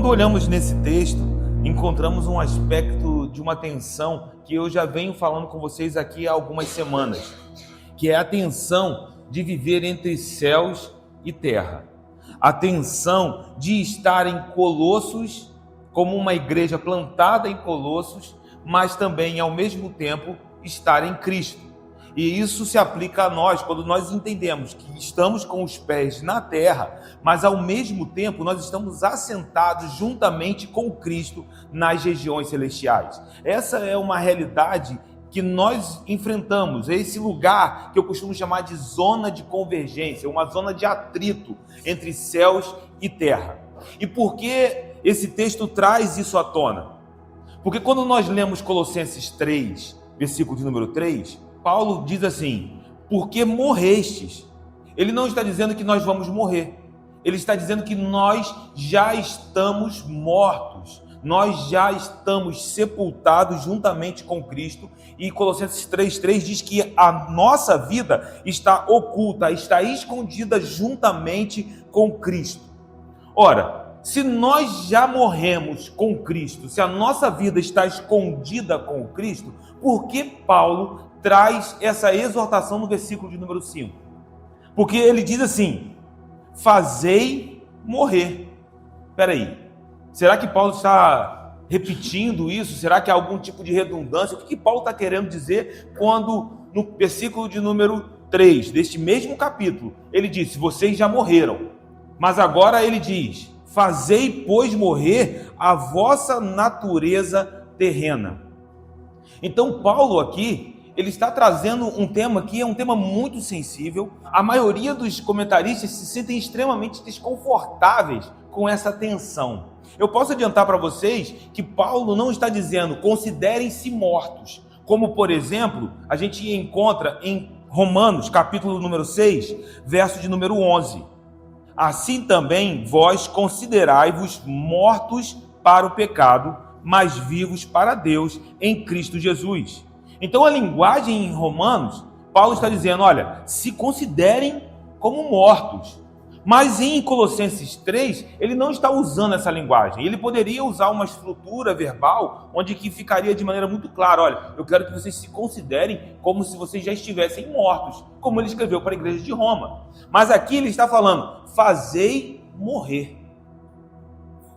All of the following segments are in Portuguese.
olhamos nesse texto, encontramos um aspecto de uma tensão que eu já venho falando com vocês aqui há algumas semanas, que é a tensão de viver entre céus e terra. A tensão de estar em Colossos, como uma igreja plantada em Colossos, mas também, ao mesmo tempo, estar em Cristo. E isso se aplica a nós, quando nós entendemos que estamos com os pés na terra, mas ao mesmo tempo nós estamos assentados juntamente com Cristo nas regiões celestiais. Essa é uma realidade que nós enfrentamos, é esse lugar que eu costumo chamar de zona de convergência, uma zona de atrito entre céus e terra. E por que esse texto traz isso à tona? Porque quando nós lemos Colossenses 3, versículo de número 3, Paulo diz assim: porque morrestes. Ele não está dizendo que nós vamos morrer, ele está dizendo que nós já estamos mortos, nós já estamos sepultados juntamente com Cristo. E Colossenses 3,3 diz que a nossa vida está oculta, está escondida juntamente com Cristo. Ora, se nós já morremos com Cristo, se a nossa vida está escondida com Cristo, por que Paulo traz essa exortação no versículo de número 5? Porque ele diz assim: fazei morrer. Espera aí, será que Paulo está repetindo isso? Será que há algum tipo de redundância? O que Paulo está querendo dizer quando no versículo de número 3 deste mesmo capítulo ele disse: vocês já morreram, mas agora ele diz: fazei, pois, morrer a vossa natureza terrena. Então Paulo aqui, ele está trazendo um tema que é um tema muito sensível. A maioria dos comentaristas se sentem extremamente desconfortáveis com essa tensão. Eu posso adiantar para vocês que Paulo não está dizendo considerem-se mortos, como por exemplo a gente encontra em Romanos capítulo número 6, verso de número 11. Assim também vós considerai-vos mortos para o pecado, mas vivos para Deus em Cristo Jesus. Então a linguagem em Romanos, Paulo está dizendo: olha, se considerem como mortos. Mas em Colossenses 3, ele não está usando essa linguagem. Ele poderia usar uma estrutura verbal onde que ficaria de maneira muito clara: olha, eu quero que vocês se considerem como se vocês já estivessem mortos, como ele escreveu para a igreja de Roma. Mas aqui ele está falando: fazei morrer.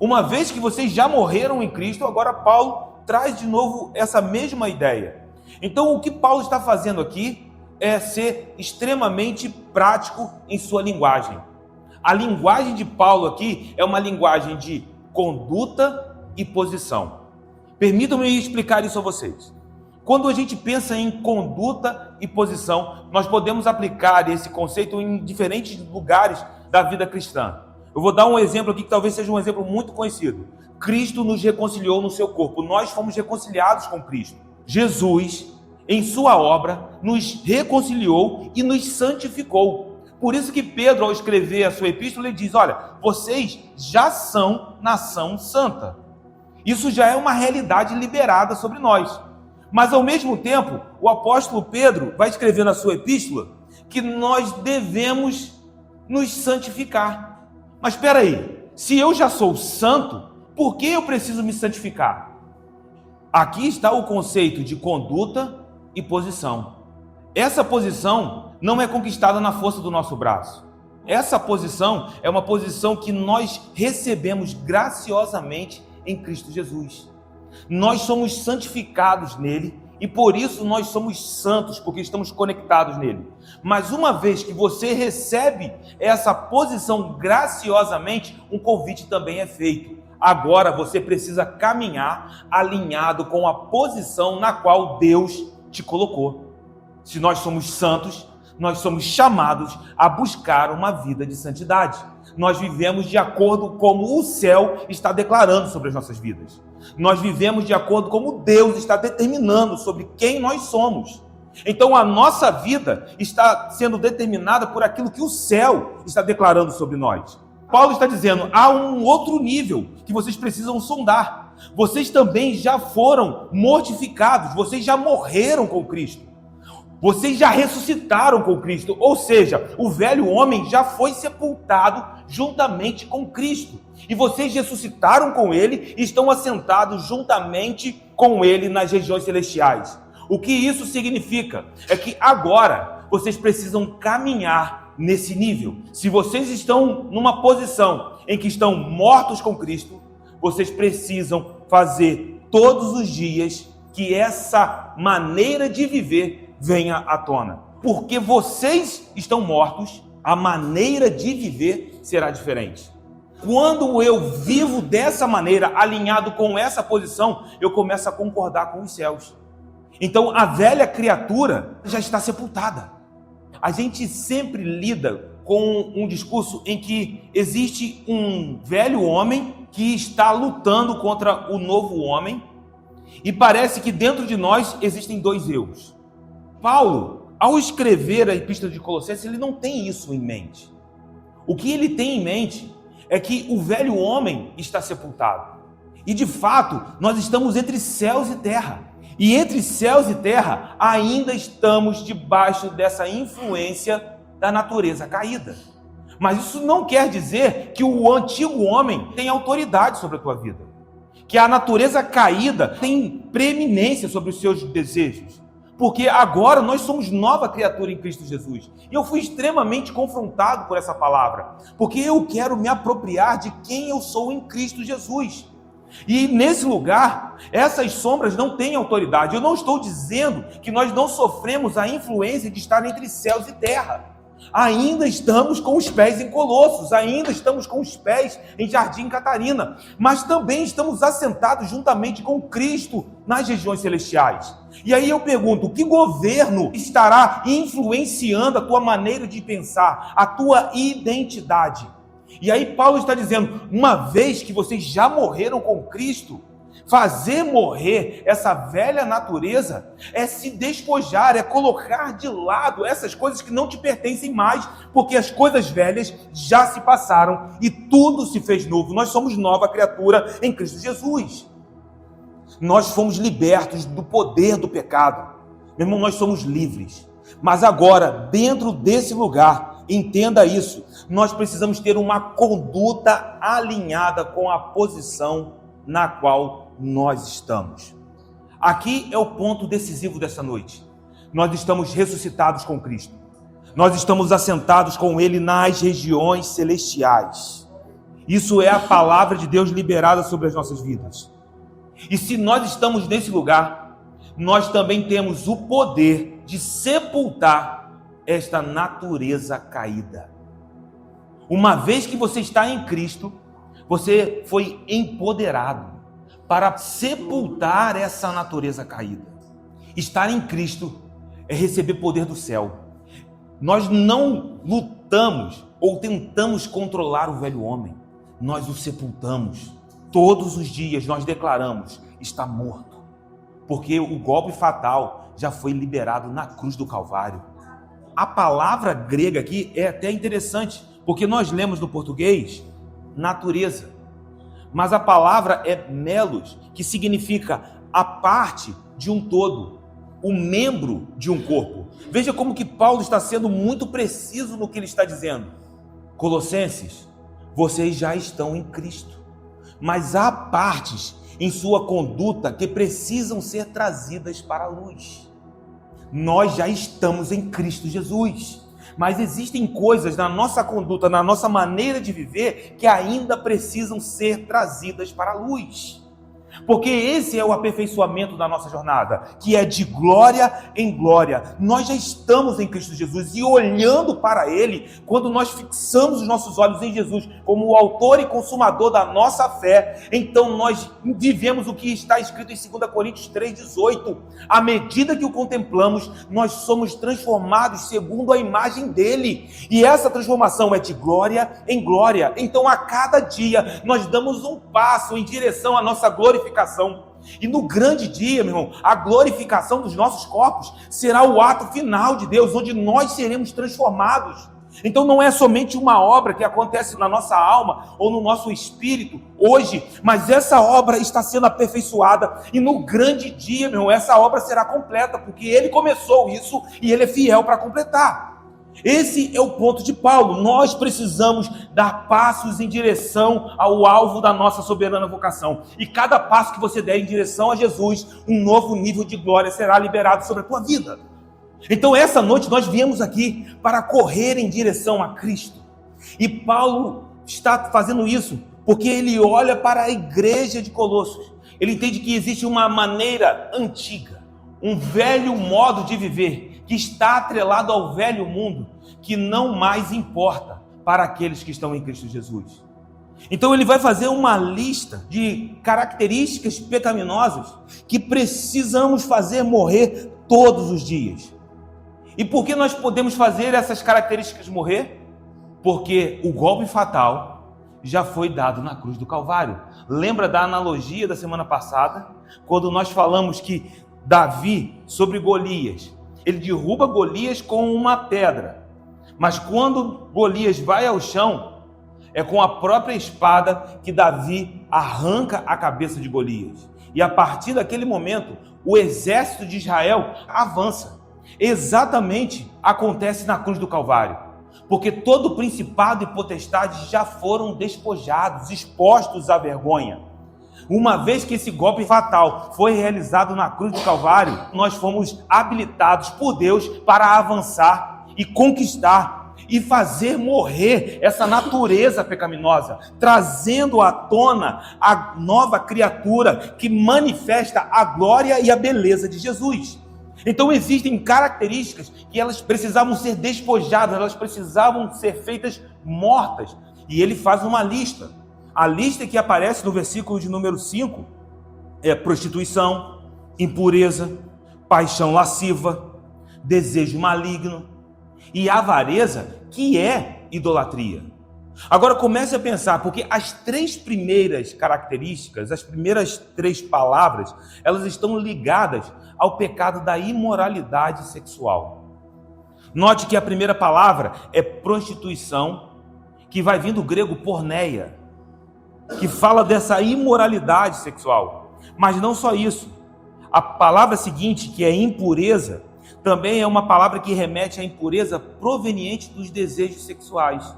Uma vez que vocês já morreram em Cristo, agora Paulo traz de novo essa mesma ideia. Então o que Paulo está fazendo aqui é ser extremamente prático em sua linguagem. A linguagem de Paulo aqui é uma linguagem de conduta e posição. Permitam-me explicar isso a vocês. Quando a gente pensa em conduta e posição, nós podemos aplicar esse conceito em diferentes lugares da vida cristã. Eu vou dar um exemplo aqui que talvez seja um exemplo muito conhecido. Cristo nos reconciliou no seu corpo. Nós fomos reconciliados com Cristo. Jesus, em sua obra, nos reconciliou e nos santificou. Por isso que Pedro, ao escrever a sua epístola, ele diz: olha, vocês já são nação santa. Isso já é uma realidade liberada sobre nós. Mas, ao mesmo tempo, o apóstolo Pedro vai escrever na sua epístola que nós devemos nos santificar. Mas espera aí, se eu já sou santo, por que eu preciso me santificar? Aqui está o conceito de conduta e posição. Essa posição não é conquistada na força do nosso braço. Essa posição é uma posição que nós recebemos graciosamente em Cristo Jesus. Nós somos santificados nele e por isso nós somos santos, porque estamos conectados nele. Mas uma vez que você recebe essa posição graciosamente, um convite também é feito. Agora você precisa caminhar alinhado com a posição na qual Deus te colocou. Se nós somos santos, nós somos chamados a buscar uma vida de santidade. Nós vivemos de acordo com como o céu está declarando sobre as nossas vidas. Nós vivemos de acordo com como Deus está determinando sobre quem nós somos. Então a nossa vida está sendo determinada por aquilo que o céu está declarando sobre nós. Paulo está dizendo: há um outro nível que vocês precisam sondar. Vocês também já foram mortificados, vocês já morreram com Cristo. Vocês já ressuscitaram com Cristo, ou seja, o velho homem já foi sepultado juntamente com Cristo. E vocês ressuscitaram com ele e estão assentados juntamente com ele nas regiões celestiais. O que isso significa? É que agora vocês precisam caminhar nesse nível. Se vocês estão numa posição em que estão mortos com Cristo, vocês precisam fazer todos os dias que essa maneira de viver venha à tona. Porque vocês estão mortos, a maneira de viver será diferente. Quando eu vivo dessa maneira, alinhado com essa posição, eu começo a concordar com os céus. Então a velha criatura já está sepultada. A gente sempre lida com um discurso em que existe um velho homem que está lutando contra o novo homem, e parece que dentro de nós existem dois eus. Paulo, ao escrever a Epístola de Colossenses, ele não tem isso em mente. O que ele tem em mente é que o velho homem está sepultado. E de fato, nós estamos entre céus e terra. E entre céus e terra, ainda estamos debaixo dessa influência da natureza caída. Mas isso não quer dizer que o antigo homem tem autoridade sobre a tua vida. Que a natureza caída tem preeminência sobre os seus desejos. Porque agora nós somos nova criatura em Cristo Jesus. E eu fui extremamente confrontado por essa palavra, porque eu quero me apropriar de quem eu sou em Cristo Jesus. E nesse lugar, essas sombras não têm autoridade. Eu não estou dizendo que nós não sofremos a influência de estar entre céus e terra. Ainda estamos com os pés em Colossos, ainda estamos com os pés em Jardim Catarina, mas também estamos assentados juntamente com Cristo nas regiões celestiais. E aí eu pergunto, que governo estará influenciando a tua maneira de pensar, a tua identidade? E aí Paulo está dizendo, uma vez que vocês já morreram com Cristo, fazer morrer essa velha natureza é se despojar, é colocar de lado essas coisas que não te pertencem mais, porque as coisas velhas já se passaram e tudo se fez novo. Nós somos nova criatura em Cristo Jesus. Nós fomos libertos do poder do pecado. Meu irmão, nós somos livres. Mas agora, dentro desse lugar, entenda isso, nós precisamos ter uma conduta alinhada com a posição na qual nós estamos. Aqui é o ponto decisivo dessa noite. Nós estamos ressuscitados com Cristo. Nós estamos assentados com Ele nas regiões celestiais. Isso é a palavra de Deus liberada sobre as nossas vidas. E se nós estamos nesse lugar, nós também temos o poder de sepultar esta natureza caída. Uma vez que você está em Cristo, você foi empoderado para sepultar essa natureza caída. Estar em Cristo é receber poder do céu. Nós não lutamos ou tentamos controlar o velho homem. Nós o sepultamos. Todos os dias nós declaramos, está morto. Porque o golpe fatal já foi liberado na cruz do Calvário. A palavra grega aqui é até interessante, porque nós lemos no português natureza, mas a palavra é melos, que significa a parte de um todo, o membro de um corpo. Veja como que Paulo está sendo muito preciso no que ele está dizendo. Colossenses, vocês já estão em Cristo, mas há partes em sua conduta que precisam ser trazidas para a luz. Nós já estamos em Cristo Jesus, mas existem coisas na nossa conduta, na nossa maneira de viver, que ainda precisam ser trazidas para a luz. Porque esse é o aperfeiçoamento da nossa jornada, que é de glória em glória. Nós já estamos em Cristo Jesus e olhando para Ele, quando nós fixamos os nossos olhos em Jesus como o autor e consumador da nossa fé, então nós vivemos o que está escrito em 2 Coríntios 3,18. À medida que o contemplamos, nós somos transformados segundo a imagem dEle. E essa transformação é de glória em glória. Então a cada dia nós damos um passo em direção à nossa glorificação. E no grande dia, meu irmão, a glorificação dos nossos corpos será o ato final de Deus, onde nós seremos transformados. Então não é somente uma obra que acontece na nossa alma ou no nosso espírito hoje, mas essa obra está sendo aperfeiçoada e no grande dia, meu, essa obra será completa, porque ele começou isso e ele é fiel para completar. Esse é o ponto de Paulo. Nós precisamos dar passos em direção ao alvo da nossa soberana vocação. E cada passo que você der em direção a Jesus, um novo nível de glória será liberado sobre a tua vida. Então essa noite nós viemos aqui para correr em direção a Cristo. E Paulo está fazendo isso porque ele olha para a igreja de Colossos. Ele entende que existe uma maneira antiga, um velho modo de viver, que está atrelado ao velho mundo, que não mais importa para aqueles que estão em Cristo Jesus. Então ele vai fazer uma lista de características pecaminosas que precisamos fazer morrer todos os dias. E por que nós podemos fazer essas características morrer? Porque o golpe fatal já foi dado na cruz do Calvário. Lembra da analogia da semana passada? Quando nós falamos que Davi, sobre Golias, ele derruba Golias com uma pedra, mas quando Golias vai ao chão, é com a própria espada que Davi arranca a cabeça de Golias. E a partir daquele momento, o exército de Israel avança. Exatamente acontece na cruz do Calvário, porque todo principado e potestade já foram despojados, expostos à vergonha. Uma vez que esse golpe fatal foi realizado na cruz do Calvário, nós fomos habilitados por Deus para avançar e conquistar e fazer morrer essa natureza pecaminosa, trazendo à tona a nova criatura que manifesta a glória e a beleza de Jesus. Então existem características que elas precisavam ser despojadas, elas precisavam ser feitas mortas. E ele faz uma lista. A lista que aparece no versículo de número 5 é prostituição, impureza, paixão lasciva, desejo maligno e avareza, que é idolatria. Agora comece a pensar, porque as três primeiras características, as primeiras três palavras, elas estão ligadas ao pecado da imoralidade sexual. Note que a primeira palavra é prostituição, que vai vir do grego porneia, que fala dessa imoralidade sexual. Mas não só isso. A palavra seguinte, que é impureza, também é uma palavra que remete à impureza proveniente dos desejos sexuais.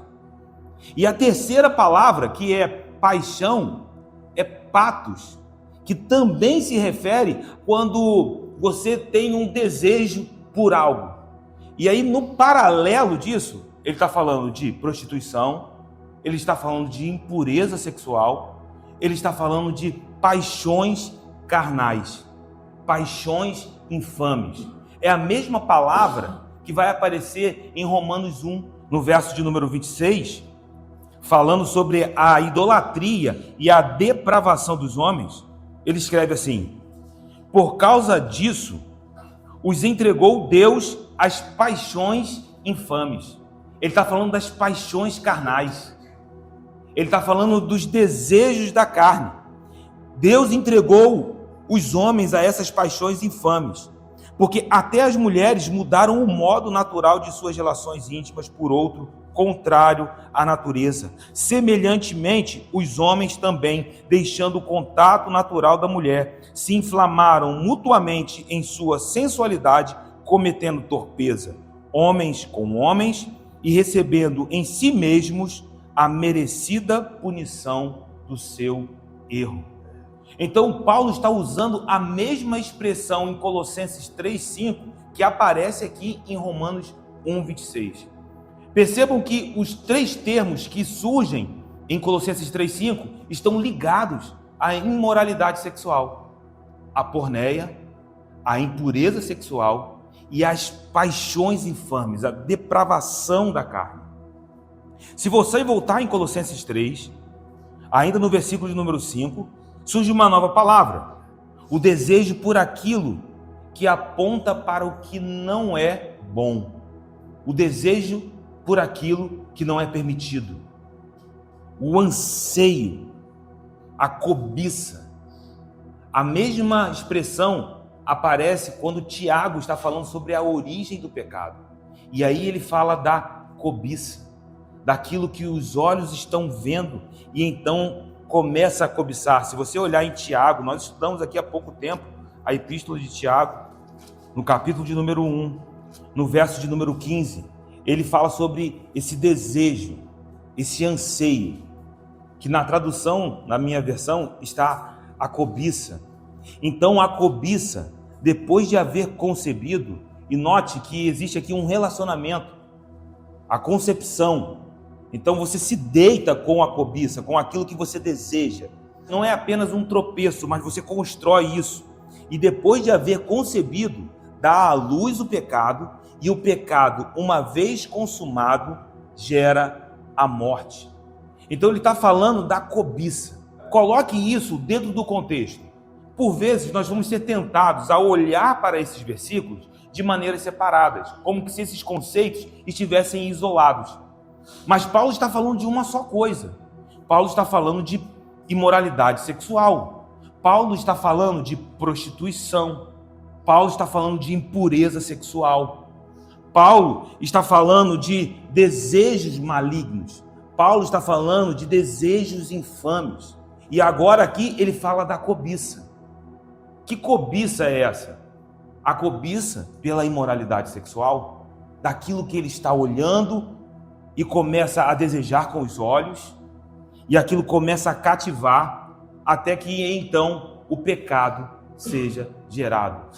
E a terceira palavra, que é paixão, é patos, que também se refere quando você tem um desejo por algo. E aí, no paralelo disso, ele está falando de prostituição, ele está falando de impureza sexual, ele está falando de paixões carnais, paixões infames. É a mesma palavra que vai aparecer em Romanos 1, no verso de número 26, falando sobre a idolatria e a depravação dos homens. Ele escreve assim: por causa disso, os entregou Deus às paixões infames. Ele está falando das paixões carnais. Ele está falando dos desejos da carne. Deus entregou os homens a essas paixões infames, porque até as mulheres mudaram o modo natural de suas relações íntimas por outro, contrário à natureza. Semelhantemente, os homens também, deixando o contato natural da mulher, se inflamaram mutuamente em sua sensualidade, cometendo torpeza, homens com homens, e recebendo em si mesmos a merecida punição do seu erro. Então Paulo está usando a mesma expressão em Colossenses 3:5 que aparece aqui em Romanos 1:26. Percebam que os três termos que surgem em Colossenses 3:5 estão ligados à imoralidade sexual, à porneia, à impureza sexual e às paixões infames, à depravação da carne. Se você voltar em Colossenses 3, ainda no versículo de número 5, surge uma nova palavra: o desejo por aquilo que aponta para o que não é bom, o desejo por aquilo que não é permitido, o anseio, a cobiça. A mesma expressão aparece quando Tiago está falando sobre a origem do pecado. E aí ele fala da cobiça, daquilo que os olhos estão vendo e então começa a cobiçar. Se você olhar em Tiago, nós estudamos aqui há pouco tempo a epístola de Tiago, no capítulo de número 1, no verso de número 15, ele fala sobre esse desejo, esse anseio, que na tradução, na minha versão, está a cobiça. Então a cobiça, depois de haver concebido, e note que existe aqui um relacionamento, a concepção. Então você se deita com a cobiça, com aquilo que você deseja. Não é apenas um tropeço, mas você constrói isso. E depois de haver concebido, dá à luz o pecado, e o pecado, uma vez consumado, gera a morte. Então ele está falando da cobiça. Coloque isso dentro do contexto. Por vezes nós vamos ser tentados a olhar para esses versículos de maneiras separadas, como se esses conceitos estivessem isolados. Mas Paulo está falando de uma só coisa. Paulo está falando de imoralidade sexual. Paulo está falando de prostituição. Paulo está falando de impureza sexual. Paulo está falando de desejos malignos. Paulo está falando de desejos infames. E agora aqui ele fala da cobiça. Que cobiça é essa? A cobiça pela imoralidade sexual, daquilo que ele está olhando e começa a desejar com os olhos, e aquilo começa a cativar, até que então o pecado seja gerado.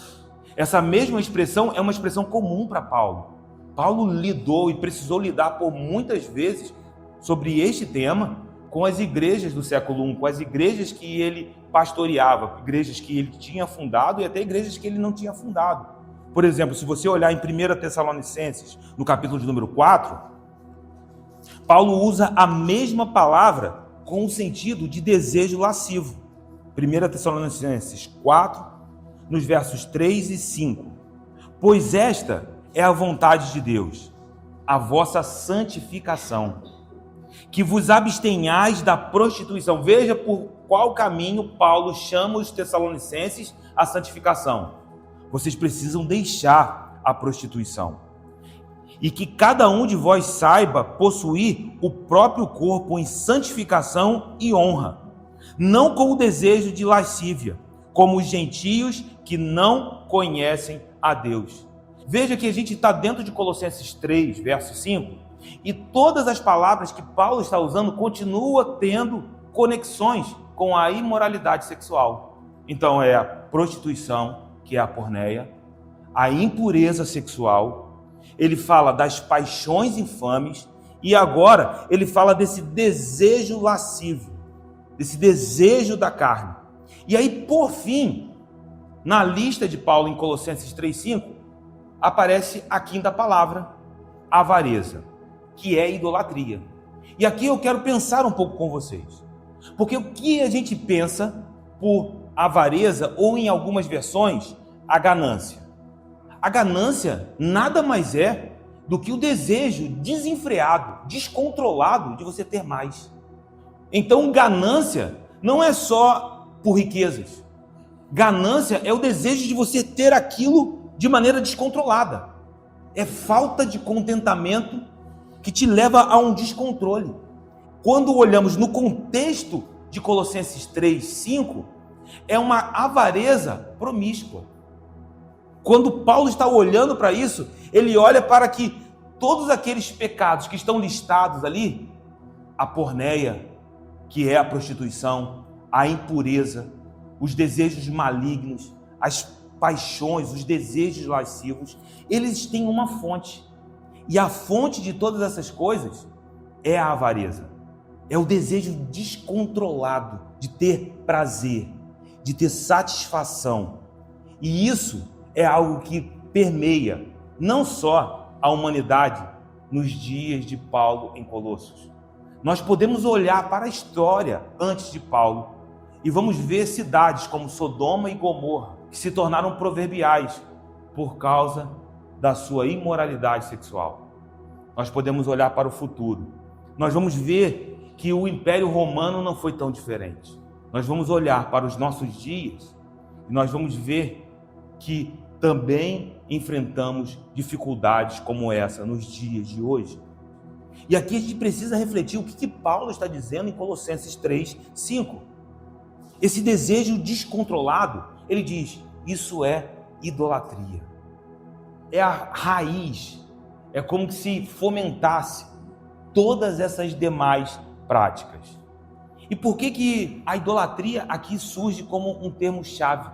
Essa mesma expressão é uma expressão comum para Paulo. Paulo lidou e precisou lidar por muitas vezes sobre este tema com as igrejas do século I, com as igrejas que ele pastoreava, igrejas que ele tinha fundado e até igrejas que ele não tinha fundado. Por exemplo, se você olhar em 1 Tessalonicenses, no capítulo de número 4, Paulo usa a mesma palavra com o sentido de desejo lascivo. 1 Tessalonicenses 4, nos versos 3 e 5. Pois esta é a vontade de Deus, a vossa santificação, que vos abstenhais da prostituição. Veja por qual caminho Paulo chama os tessalonicenses à santificação. Vocês precisam deixar a prostituição. E que cada um de vós saiba possuir o próprio corpo em santificação e honra, não com o desejo de lascívia, como os gentios que não conhecem a Deus. Veja que a gente está dentro de Colossenses 3, verso 5, e todas as palavras que Paulo está usando continuam tendo conexões com a imoralidade sexual. Então é a prostituição, que é a porneia, a impureza sexual, ele fala das paixões infames, e agora ele fala desse desejo lascivo, desse desejo da carne. E aí, por fim, na lista de Paulo em Colossenses 3,5, aparece a quinta palavra, avareza, que é idolatria. E aqui eu quero pensar um pouco com vocês, porque o que a gente pensa por avareza, ou em algumas versões, a ganância? A ganância nada mais é do que o desejo desenfreado, descontrolado de você ter mais. Então, ganância não é só por riquezas. Ganância é o desejo de você ter aquilo de maneira descontrolada. É falta de contentamento que te leva a um descontrole. Quando olhamos no contexto de Colossenses 3:5, é uma avareza promíscua. Quando Paulo está olhando para isso, ele olha para que todos aqueles pecados que estão listados ali, a porneia, que é a prostituição, a impureza, os desejos malignos, as paixões, os desejos lascivos, eles têm uma fonte. E a fonte de todas essas coisas é a avareza. É o desejo descontrolado de ter prazer, de ter satisfação. E isso é algo que permeia não só a humanidade nos dias de Paulo em Colossos. Nós podemos olhar para a história antes de Paulo e vamos ver cidades como Sodoma e Gomorra que se tornaram proverbiais por causa da sua imoralidade sexual. Nós podemos olhar para o futuro. Nós vamos ver que o Império Romano não foi tão diferente. Nós vamos olhar para os nossos dias e nós vamos ver que também enfrentamos dificuldades como essa nos dias de hoje. E aqui a gente precisa refletir o que Paulo está dizendo em Colossenses 3:5. Esse desejo descontrolado, ele diz, isso é idolatria. É a raiz, é como se fomentasse todas essas demais práticas. E por que a idolatria aqui surge como um termo-chave?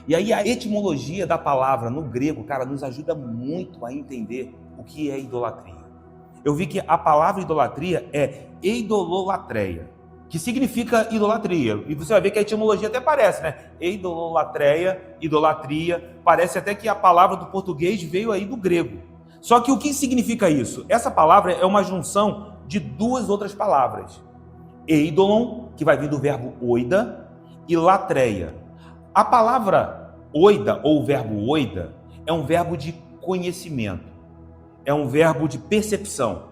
E aí a etimologia da palavra no grego, cara, nos ajuda muito a entender o que é idolatria. Eu vi que a palavra idolatria é eidololatreia, que significa idolatria. E você vai ver que a etimologia até parece, né? Eidololatreia, idolatria, parece até que a palavra do português veio aí do grego. Só que o que significa isso? Essa palavra é uma junção de duas outras palavras. Eidolon, que vai vir do verbo oida, e latreia. A palavra oida, ou o verbo oida, é um verbo de conhecimento. É um verbo de percepção.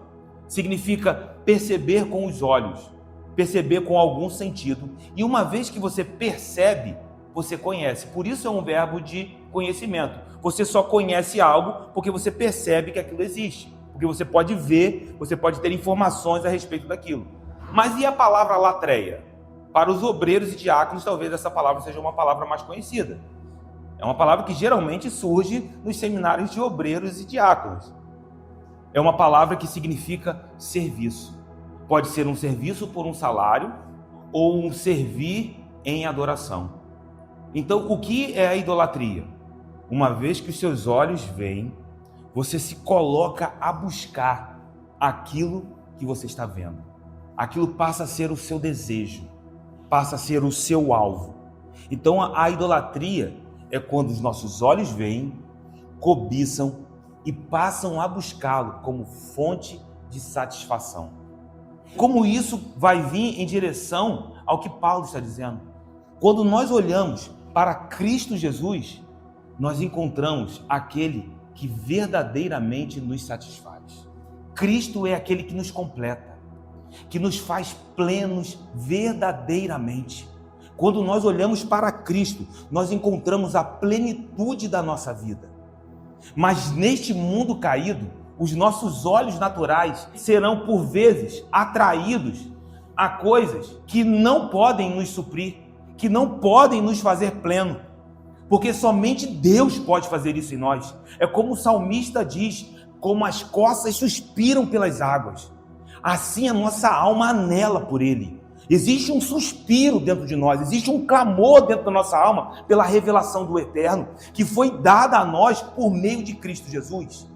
Significa perceber com os olhos, perceber com algum sentido. E uma vez que você percebe, você conhece. Por isso é um verbo de conhecimento. Você só conhece algo porque você percebe que aquilo existe. Porque você pode ver, você pode ter informações a respeito daquilo. Mas e a palavra latreia? Para os obreiros e diáconos, talvez essa palavra seja uma palavra mais conhecida. É uma palavra que geralmente surge nos seminários de obreiros e diáconos. É uma palavra que significa serviço. Pode ser um serviço por um salário ou um servir em adoração. Então, o que é a idolatria? Uma vez que os seus olhos veem, você se coloca a buscar aquilo que você está vendo. Aquilo passa a ser o seu desejo, passa a ser o seu alvo. Então, a idolatria é quando os nossos olhos veem, cobiçam e passam a buscá-lo como fonte de satisfação. Como isso vai vir em direção ao que Paulo está dizendo? Quando nós olhamos para Cristo Jesus, nós encontramos aquele que verdadeiramente nos satisfaz. Cristo é aquele que nos completa, que nos faz plenos verdadeiramente. Quando nós olhamos para Cristo, nós encontramos a plenitude da nossa vida. Mas neste mundo caído, os nossos olhos naturais serão por vezes atraídos a coisas que não podem nos suprir, que não podem nos fazer pleno, porque somente Deus pode fazer isso em nós. É como o salmista diz, como as corças suspiram pelas águas, assim a nossa alma anela por Ele. Existe um suspiro dentro de nós, existe um clamor dentro da nossa alma pela revelação do eterno, que foi dada a nós por meio de Cristo Jesus.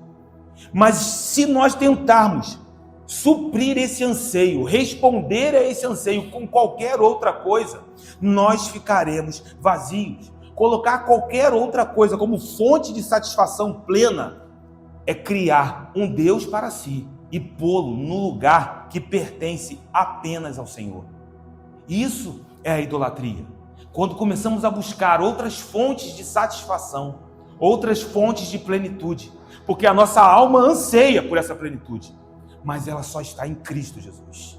Mas se nós tentarmos suprir esse anseio, responder a esse anseio com qualquer outra coisa, nós ficaremos vazios. Colocar qualquer outra coisa como fonte de satisfação plena é criar um Deus para si e pô-lo no lugar que pertence apenas ao Senhor. Isso é a idolatria. Quando começamos a buscar outras fontes de satisfação, outras fontes de plenitude, porque a nossa alma anseia por essa plenitude, mas ela só está em Cristo Jesus.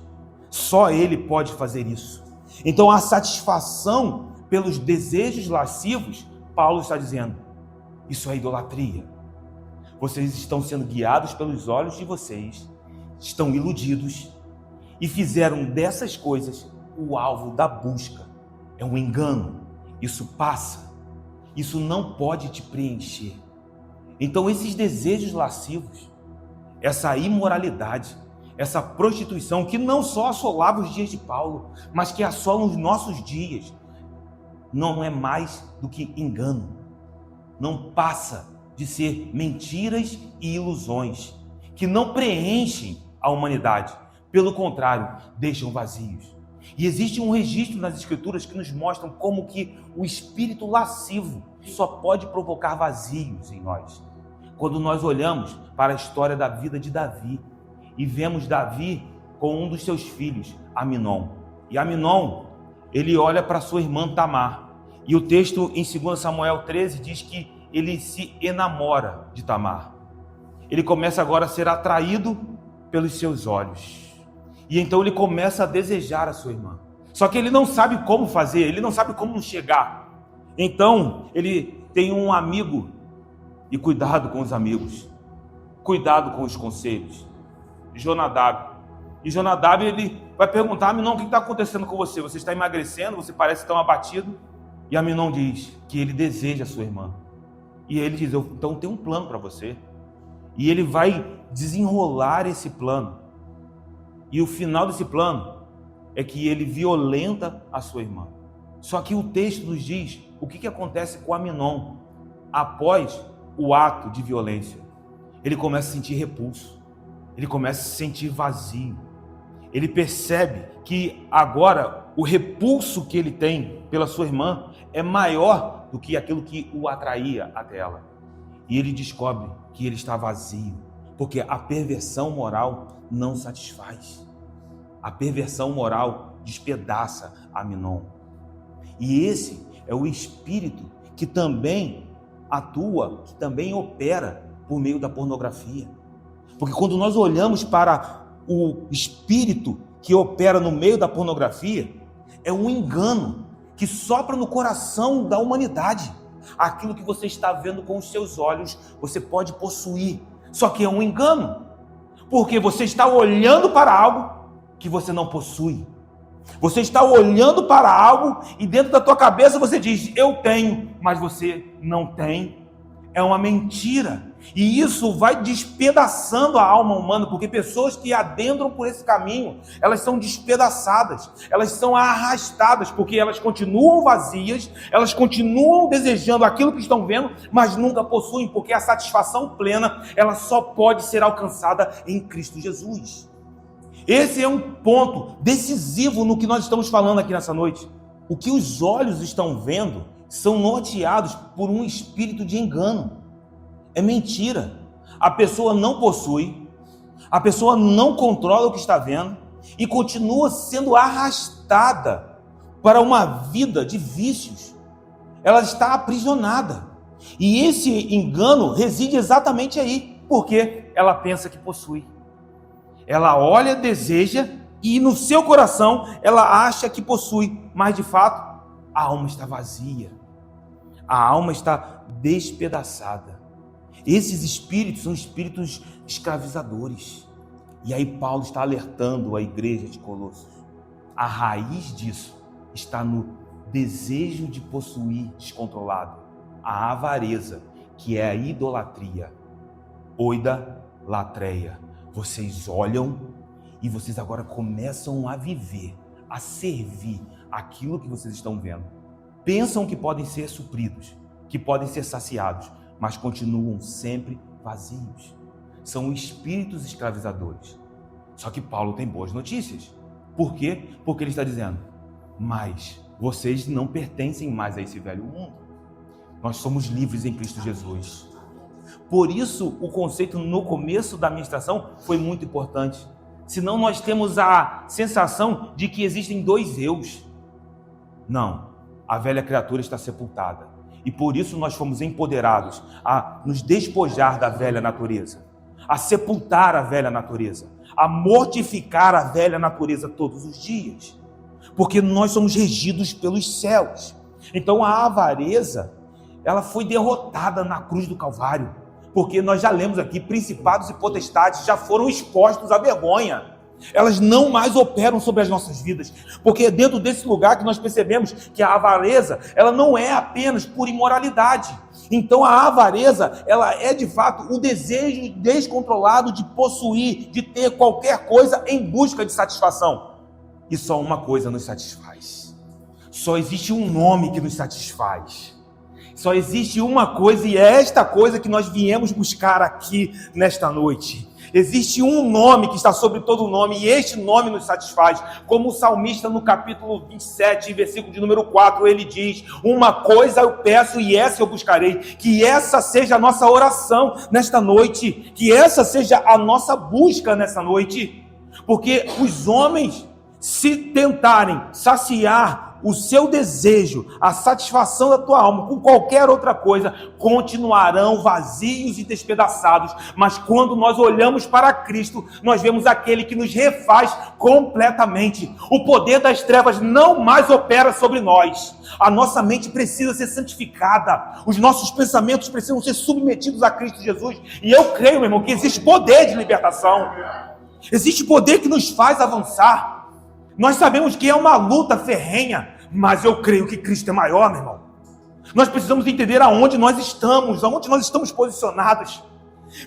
Só Ele pode fazer isso. Então a satisfação pelos desejos lascivos, Paulo está dizendo, isso é idolatria. Vocês estão sendo guiados pelos olhos de vocês, estão iludidos e fizeram dessas coisas o alvo da busca. É um engano. Isso passa. Isso não pode te preencher. Então esses desejos lascivos, essa imoralidade, essa prostituição que não só assolava os dias de Paulo, mas que assola os nossos dias, não é mais do que engano. Não passa de ser mentiras e ilusões que não preenchem a humanidade. Pelo contrário, deixam vazios. E existe um registro nas Escrituras que nos mostram como que o espírito lascivo só pode provocar vazios em nós. Quando nós olhamos para a história da vida de Davi e vemos Davi com um dos seus filhos, Aminon. E Aminon, ele olha para sua irmã Tamar. E o texto em 2 Samuel 13 diz que ele se enamora de Tamar. Ele começa agora a ser atraído pelos seus olhos. E então ele começa a desejar a sua irmã. Só que ele não sabe como fazer, ele não sabe como chegar. Então ele tem um amigo, e cuidado com os amigos, cuidado com os conselhos. Jonadab. E Jonadab, ele vai perguntar: Aminon, o que está acontecendo com você? Você está emagrecendo? Você parece tão abatido? E Aminon diz que ele deseja a sua irmã. E ele diz: então tem um plano para você. E ele vai desenrolar esse plano. E o final desse plano é que ele violenta a sua irmã. Só que o texto nos diz o que acontece com Aminon após o ato de violência. Ele começa a sentir repulso. Ele começa a se sentir vazio. Ele percebe que agora o repulso que ele tem pela sua irmã é maior do que aquilo que o atraía até ela. E ele descobre que ele está vazio, porque a perversão moral não satisfaz. A perversão moral despedaça Aminon. E esse é o espírito que também atua, que também opera por meio da pornografia. Porque quando nós olhamos para o espírito que opera no meio da pornografia, é um engano que sopra no coração da humanidade. Aquilo que você está vendo com os seus olhos, você pode possuir. Só que é um engano, porque você está olhando para algo que você não possui. Você está olhando para algo e dentro da tua cabeça você diz: eu tenho, mas você não tem. É uma mentira. E isso vai despedaçando a alma humana, porque pessoas que adentram por esse caminho, elas são despedaçadas, elas são arrastadas, porque elas continuam vazias, elas continuam desejando aquilo que estão vendo, mas nunca possuem, porque a satisfação plena, ela só pode ser alcançada em Cristo Jesus. Esse é um ponto decisivo no que nós estamos falando aqui nessa noite. O que os olhos estão vendo são norteados por um espírito de engano. É mentira. A pessoa não possui, a pessoa não controla o que está vendo e continua sendo arrastada para uma vida de vícios. Ela está aprisionada. E esse engano reside exatamente aí, porque ela pensa que possui. Ela olha, deseja e no seu coração ela acha que possui, mas de fato a alma está vazia. A alma está despedaçada. Esses espíritos são espíritos escravizadores. E aí Paulo está alertando a igreja de Colossos. A raiz disso está no desejo de possuir descontrolado. A avareza, que é a idolatria. Oida latreia. Vocês olham e vocês agora começam a viver, a servir aquilo que vocês estão vendo. Pensam que podem ser supridos, que podem ser saciados, mas continuam sempre vazios. São espíritos escravizadores. Só que Paulo tem boas notícias. Por quê? Porque ele está dizendo: mas vocês não pertencem mais a esse velho mundo. Nós somos livres em Cristo Jesus. Por isso, o conceito no começo da ministração foi muito importante. Senão nós temos a sensação de que existem dois eus. Não, a velha criatura está sepultada. E por isso nós fomos empoderados a nos despojar da velha natureza, a sepultar a velha natureza, a mortificar a velha natureza todos os dias. Porque nós somos regidos pelos céus. Então a avareza, ela foi derrotada na cruz do Calvário. Porque nós já lemos aqui, principados e potestades já foram expostos à vergonha. Elas não mais operam sobre as nossas vidas. Porque é dentro desse lugar que nós percebemos que a avareza, ela não é apenas por imoralidade. Então a avareza, ela é de fato o desejo descontrolado de possuir, de ter qualquer coisa em busca de satisfação. E só uma coisa nos satisfaz. Só existe um nome que nos satisfaz. Só existe uma coisa, e é esta coisa que nós viemos buscar aqui nesta noite. Existe um nome que está sobre todo nome, e este nome nos satisfaz. Como o salmista no capítulo 27, versículo de número 4, ele diz: uma coisa eu peço e essa eu buscarei. Que essa seja a nossa oração nesta noite, que essa seja a nossa busca nessa noite. Porque os homens, se tentarem saciar o seu desejo, a satisfação da tua alma com qualquer outra coisa, continuarão vazios e despedaçados. Mas quando nós olhamos para Cristo, nós vemos aquele que nos refaz completamente. O poder das trevas não mais opera sobre nós. A nossa mente precisa ser santificada. Os nossos pensamentos precisam ser submetidos a Cristo Jesus. E eu creio, meu irmão, que existe poder de libertação. Existe poder que nos faz avançar. Nós sabemos que é uma luta ferrenha, mas eu creio que Cristo é maior, meu irmão. Nós precisamos entender aonde nós estamos posicionados.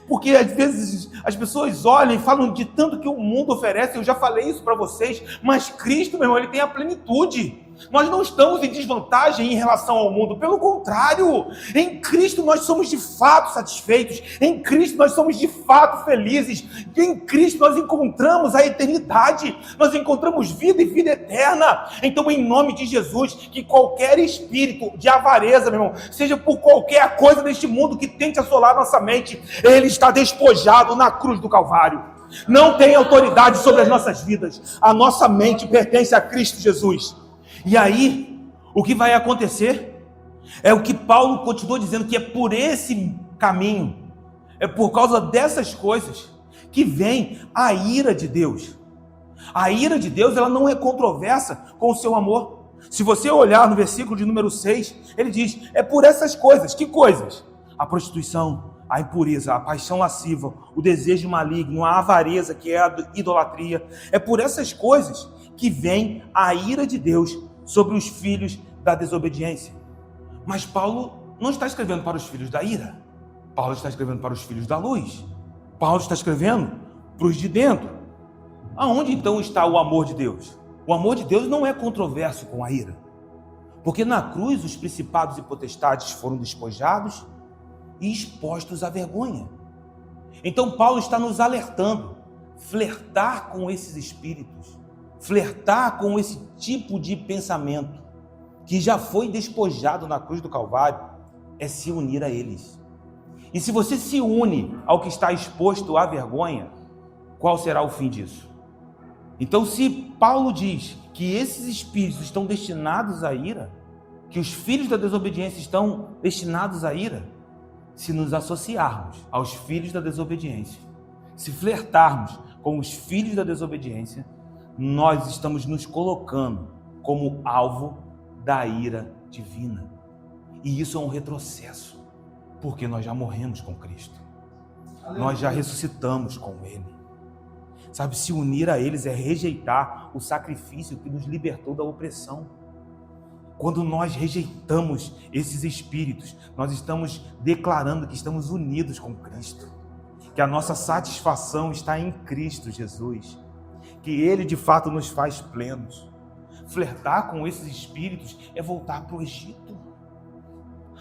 Porque às vezes as pessoas olham e falam de tanto que o mundo oferece, eu já falei isso para vocês, mas Cristo, meu irmão, ele tem a plenitude. Nós não estamos em desvantagem em relação ao mundo, pelo contrário, em Cristo nós somos de fato satisfeitos, em Cristo nós somos de fato felizes, em Cristo nós encontramos a eternidade, nós encontramos vida e vida eterna. Então, em nome de Jesus, que qualquer espírito de avareza, meu irmão, seja por qualquer coisa deste mundo que tente assolar nossa mente, ele está despojado na cruz do Calvário. Não tem autoridade sobre as nossas vidas, a nossa mente pertence a Cristo Jesus. E aí, o que vai acontecer é o que Paulo continua dizendo, que é por esse caminho, é por causa dessas coisas que vem a ira de Deus. A ira de Deus, ela não é controversa com o seu amor. Se você olhar no versículo de número 6, ele diz, é por essas coisas. Que coisas? A prostituição, a impureza, a paixão lasciva, o desejo maligno, a avareza, que é a idolatria. É por essas coisas que vem a ira de Deus sobre os filhos da desobediência. Mas Paulo não está escrevendo para os filhos da ira. Paulo está escrevendo para os filhos da luz. Paulo está escrevendo para os de dentro. Aonde então está o amor de Deus? O amor de Deus não é controverso com a ira. Porque na cruz os principados e potestades foram despojados e expostos à vergonha. Então Paulo está nos alertando, flertar com esses espíritos, flertar com esse tipo de pensamento que já foi despojado na cruz do Calvário, é se unir a eles. E se você se une ao que está exposto à vergonha, qual será o fim disso? Então, se Paulo diz que esses espíritos estão destinados à ira, que os filhos da desobediência estão destinados à ira, se nos associarmos aos filhos da desobediência, se flertarmos com os filhos da desobediência, nós estamos nos colocando como alvo da ira divina. E isso é um retrocesso, porque nós já morremos com Cristo. Nós já ressuscitamos com Ele. Sabe, se unir a eles é rejeitar o sacrifício que nos libertou da opressão. Quando nós rejeitamos esses espíritos, nós estamos declarando que estamos unidos com Cristo, que a nossa satisfação está em Cristo Jesus, que Ele de fato nos faz plenos. Flertar com esses espíritos é voltar para o Egito.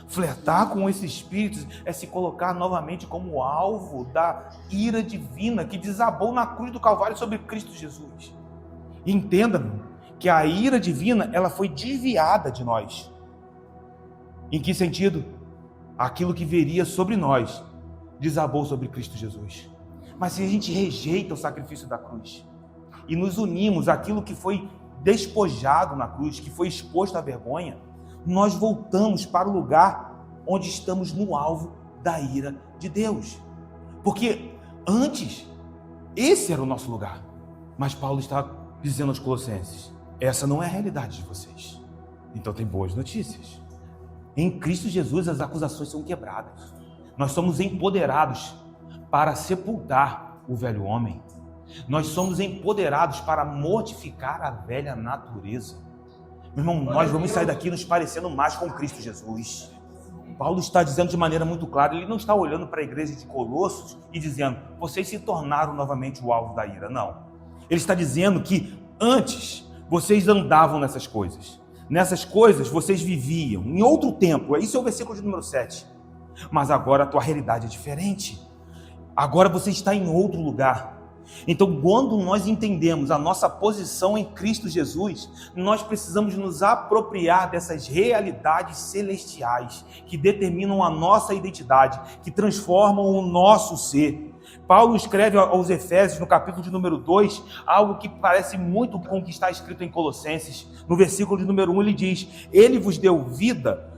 Flertar com esses espíritos é se colocar novamente como alvo da ira divina que desabou na cruz do Calvário sobre Cristo Jesus. E entenda-me que a ira divina, ela foi desviada de nós. Em que sentido? Aquilo que viria sobre nós desabou sobre Cristo Jesus. Mas se a gente rejeita o sacrifício da cruz e nos unimos àquilo que foi despojado na cruz, que foi exposto à vergonha, nós voltamos para o lugar onde estamos no alvo da ira de Deus. Porque antes, esse era o nosso lugar. Mas Paulo está dizendo aos Colossenses, essa não é a realidade de vocês. Então tem boas notícias. Em Cristo Jesus as acusações são quebradas. Nós somos empoderados para sepultar o velho homem. Nós somos empoderados para mortificar a velha natureza. Meu irmão, nós vamos sair daqui nos parecendo mais com Cristo Jesus. Paulo está dizendo de maneira muito clara, ele não está olhando para a igreja de Colossos e dizendo, vocês se tornaram novamente o alvo da ira. Não. Ele está dizendo que antes vocês andavam nessas coisas. Nessas coisas vocês viviam em outro tempo. Isso é o versículo de número 7. Mas agora a tua realidade é diferente. Agora você está em outro lugar. Então, quando nós entendemos a nossa posição em Cristo Jesus, nós precisamos nos apropriar dessas realidades celestiais que determinam a nossa identidade, que transformam o nosso ser. Paulo escreve aos Efésios, no capítulo de número 2, algo que parece muito com o que está escrito em Colossenses. No versículo de número 1 ele diz, ele vos deu vida,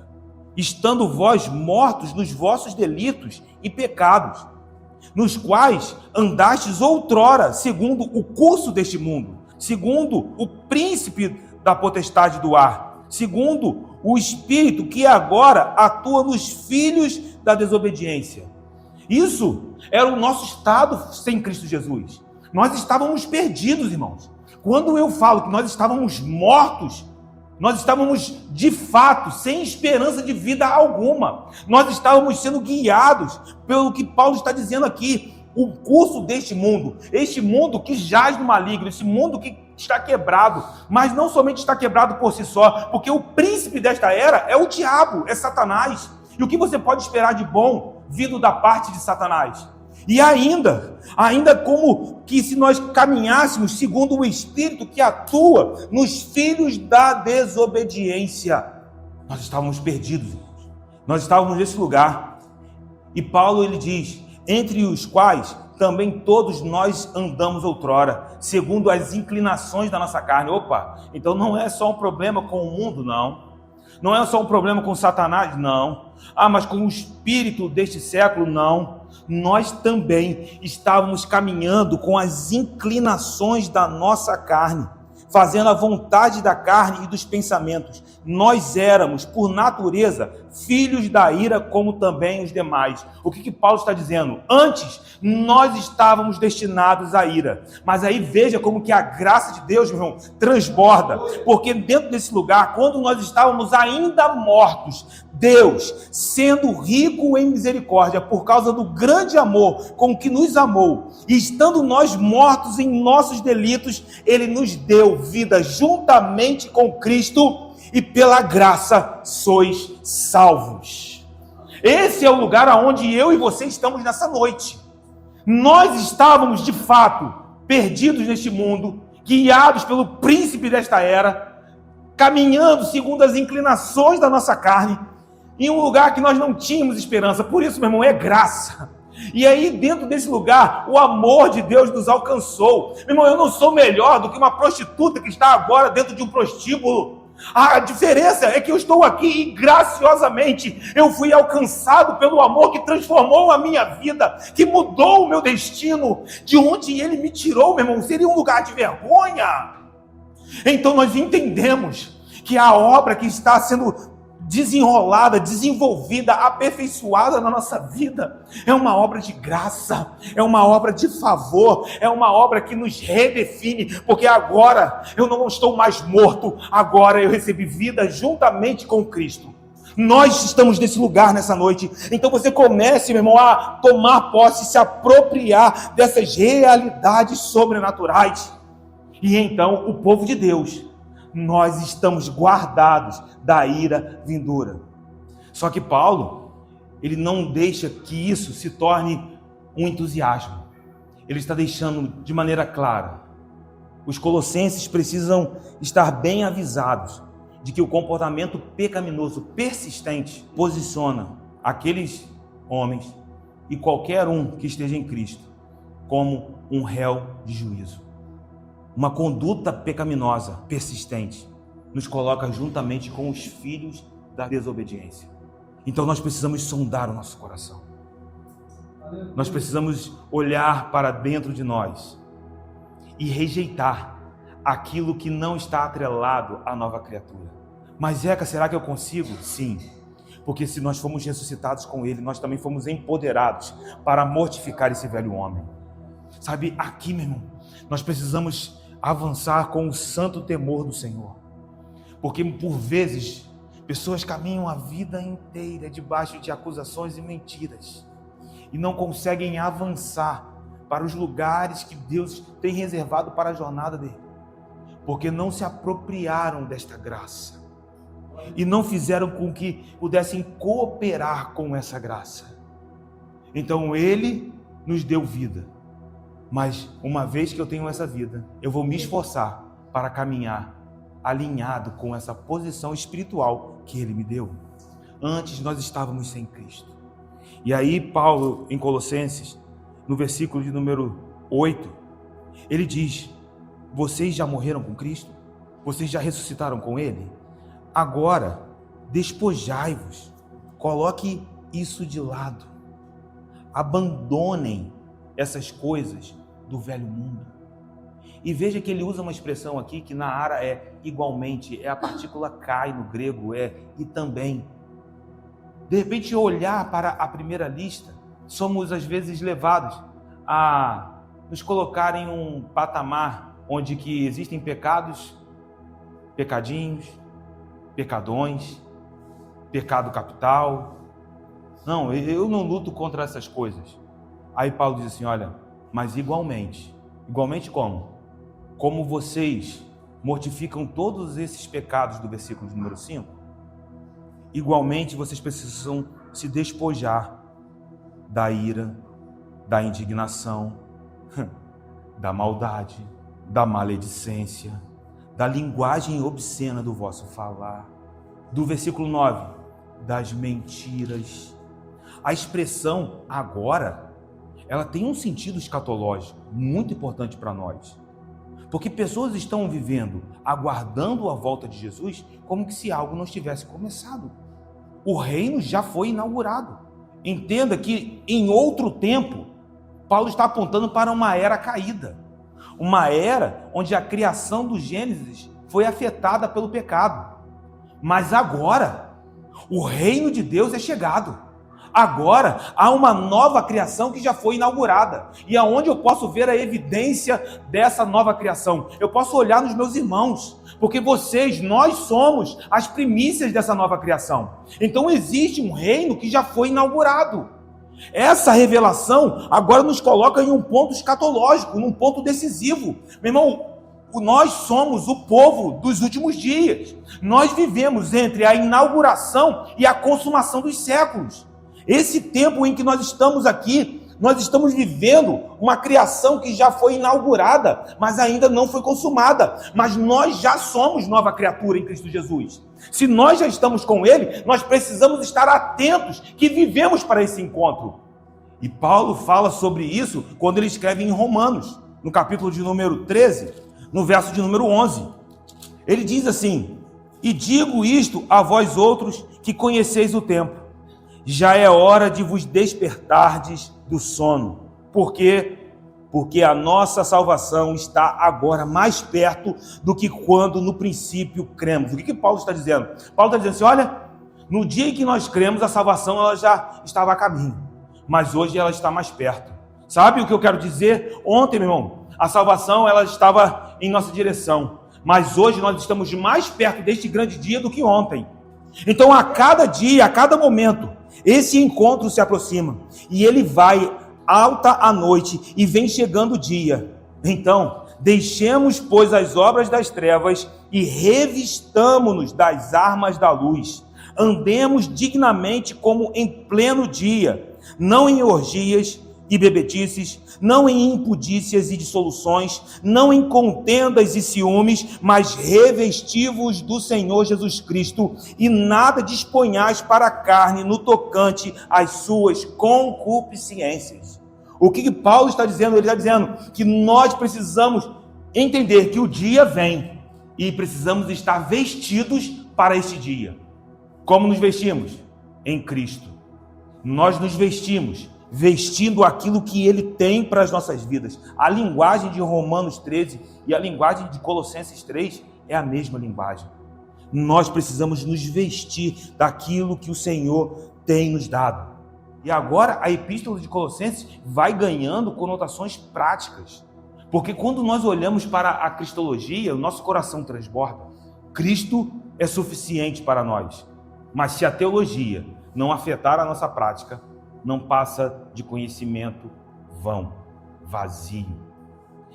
estando vós mortos nos vossos delitos e pecados, nos quais andastes outrora, segundo o curso deste mundo, segundo o príncipe da potestade do ar, segundo o espírito que agora atua nos filhos da desobediência. Isso era o nosso estado sem Cristo Jesus. Nós estávamos perdidos, irmãos. Quando eu falo que nós estávamos mortos, nós estávamos de fato sem esperança de vida alguma. Nós estávamos sendo guiados pelo que Paulo está dizendo aqui. O curso deste mundo, este mundo que jaz no maligno, esse mundo que está quebrado, mas não somente está quebrado por si só, porque o príncipe desta era é o diabo, é Satanás. E o que você pode esperar de bom vindo da parte de Satanás? E ainda como que se nós caminhássemos segundo o Espírito que atua nos filhos da desobediência, nós estávamos perdidos, irmãos. Nós estávamos nesse lugar. E Paulo, ele diz, entre os quais também todos nós andamos outrora, segundo as inclinações da nossa carne. Opa, então não é só um problema com o mundo, não. Não é só um problema com Satanás, não. Mas com o espírito deste século, não. Nós também estávamos caminhando com as inclinações da nossa carne, fazendo a vontade da carne e dos pensamentos. Nós éramos, por natureza, filhos da ira, como também os demais. O que Paulo está dizendo? Antes, nós estávamos destinados à ira. Mas aí veja como que a graça de Deus, meu irmão, transborda. Porque dentro desse lugar, quando nós estávamos ainda mortos, Deus, sendo rico em misericórdia, por causa do grande amor com que nos amou, e estando nós mortos em nossos delitos, Ele nos deu vida juntamente com Cristo, e pela graça sois salvos. Esse é o lugar aonde eu e você estamos nessa noite. Nós estávamos de fato perdidos neste mundo, guiados pelo príncipe desta era, caminhando segundo as inclinações da nossa carne, em um lugar que nós não tínhamos esperança. Por isso, meu irmão, é graça. E aí, dentro desse lugar, o amor de Deus nos alcançou. Meu irmão, eu não sou melhor do que uma prostituta que está agora dentro de um prostíbulo. A diferença é que eu estou aqui e graciosamente eu fui alcançado pelo amor que transformou a minha vida, que mudou o meu destino. De onde Ele me tirou, meu irmão, seria um lugar de vergonha. Então nós entendemos que a obra que está sendo desenrolada, desenvolvida, aperfeiçoada na nossa vida, é uma obra de graça, é uma obra de favor, é uma obra que nos redefine, porque agora eu não estou mais morto, agora eu recebi vida juntamente com Cristo. Nós estamos nesse lugar nessa noite. Então você comece, meu irmão, a tomar posse, se apropriar dessas realidades sobrenaturais. E então o povo de Deus, nós estamos guardados da ira vindoura. Só que Paulo, ele não deixa que isso se torne um entusiasmo. Ele está deixando de maneira clara. Os colossenses precisam estar bem avisados de que o comportamento pecaminoso persistente posiciona aqueles homens e qualquer um que esteja em Cristo como um réu de juízo. Uma conduta pecaminosa, persistente, nos coloca juntamente com os filhos da desobediência. Então nós precisamos sondar o nosso coração. Nós precisamos olhar para dentro de nós e rejeitar aquilo que não está atrelado à nova criatura. Mas Zeca, será que eu consigo? Sim. Porque se nós fomos ressuscitados com Ele, nós também fomos empoderados para mortificar esse velho homem. Sabe, aqui, meu irmão, nós precisamos avançar com o santo temor do Senhor. Porque por vezes pessoas caminham a vida inteira debaixo de acusações e mentiras e não conseguem avançar para os lugares que Deus tem reservado para a jornada dele, porque não se apropriaram desta graça e não fizeram com que pudessem cooperar com essa graça. Então Ele nos deu vida. Mas uma vez que eu tenho essa vida, eu vou me esforçar para caminhar alinhado com essa posição espiritual que Ele me deu. Antes nós estávamos sem Cristo. E aí Paulo, em Colossenses, no versículo de número 8, ele diz: vocês já morreram com Cristo? Vocês já ressuscitaram com Ele? Agora, despojai-vos. Coloque isso de lado. Abandonem essas coisas do velho mundo. E veja que ele usa uma expressão aqui que na ara é igualmente, é a partícula kai no grego, e também. De repente, olhar para a primeira lista, somos às vezes levados a nos colocar em um patamar onde que existem pecados, pecadinhos, pecadões, pecado capital. Não, eu não luto contra essas coisas. Aí Paulo diz assim, olha, mas igualmente como? Como vocês mortificam todos esses pecados do versículo de número 5, igualmente vocês precisam se despojar da ira, da indignação, da maldade, da maledicência, da linguagem obscena do vosso falar. Do versículo 9, das mentiras. A expressão agora, ela tem um sentido escatológico muito importante para nós. Porque pessoas estão vivendo, aguardando a volta de Jesus, como que se algo não tivesse começado. O reino já foi inaugurado. Entenda que em outro tempo, Paulo está apontando para uma era caída. Uma era onde a criação do Gênesis foi afetada pelo pecado. Mas agora, o reino de Deus é chegado. Agora, há uma nova criação que já foi inaugurada. E aonde eu posso ver a evidência dessa nova criação? Eu posso olhar nos meus irmãos. Porque nós somos as primícias dessa nova criação. Então existe um reino que já foi inaugurado. Essa revelação agora nos coloca em um ponto escatológico, num ponto decisivo. Meu irmão, nós somos o povo dos últimos dias. Nós vivemos entre a inauguração e a consumação dos séculos. Esse tempo em que nós estamos aqui, nós estamos vivendo uma criação que já foi inaugurada, mas ainda não foi consumada. Mas nós já somos nova criatura em Cristo Jesus. Se nós já estamos com Ele, nós precisamos estar atentos que vivemos para esse encontro. E Paulo fala sobre isso quando ele escreve em Romanos, no capítulo de número 13, no verso de número 11. Ele diz assim, e digo isto a vós outros que conheceis o tempo. Já é hora de vos despertardes do sono. Por quê? Porque a nossa salvação está agora mais perto do que quando no princípio cremos. O que Paulo está dizendo? Paulo está dizendo assim, olha, no dia em que nós cremos, a salvação ela já estava a caminho. Mas hoje ela está mais perto. Sabe o que eu quero dizer? Ontem, meu irmão, a salvação ela estava em nossa direção. Mas hoje nós estamos mais perto deste grande dia do que ontem. Então a cada dia, a cada momento, esse encontro se aproxima. E ele vai alta a noite e vem chegando o dia. Então, deixemos, pois, as obras das trevas e revistamo-nos das armas da luz. Andemos dignamente como em pleno dia, não em orgias e bebedices, não em impudícias e dissoluções, não em contendas e ciúmes, mas revesti-vos do Senhor Jesus Cristo, e nada disponhais para a carne no tocante às suas concupiscências. O que Paulo está dizendo? Ele está dizendo que nós precisamos entender que o dia vem e precisamos estar vestidos para este dia. Como nos vestimos? Em Cristo. Nós nos vestimos vestindo aquilo que Ele tem para as nossas vidas. A linguagem de Romanos 13 e a linguagem de Colossenses 3 é a mesma linguagem. Nós precisamos nos vestir daquilo que o Senhor tem nos dado. E agora a epístola de Colossenses vai ganhando conotações práticas. Porque quando nós olhamos para a cristologia, o nosso coração transborda. Cristo é suficiente para nós. Mas se a teologia não afetar a nossa prática, não passa de conhecimento vão, vazio.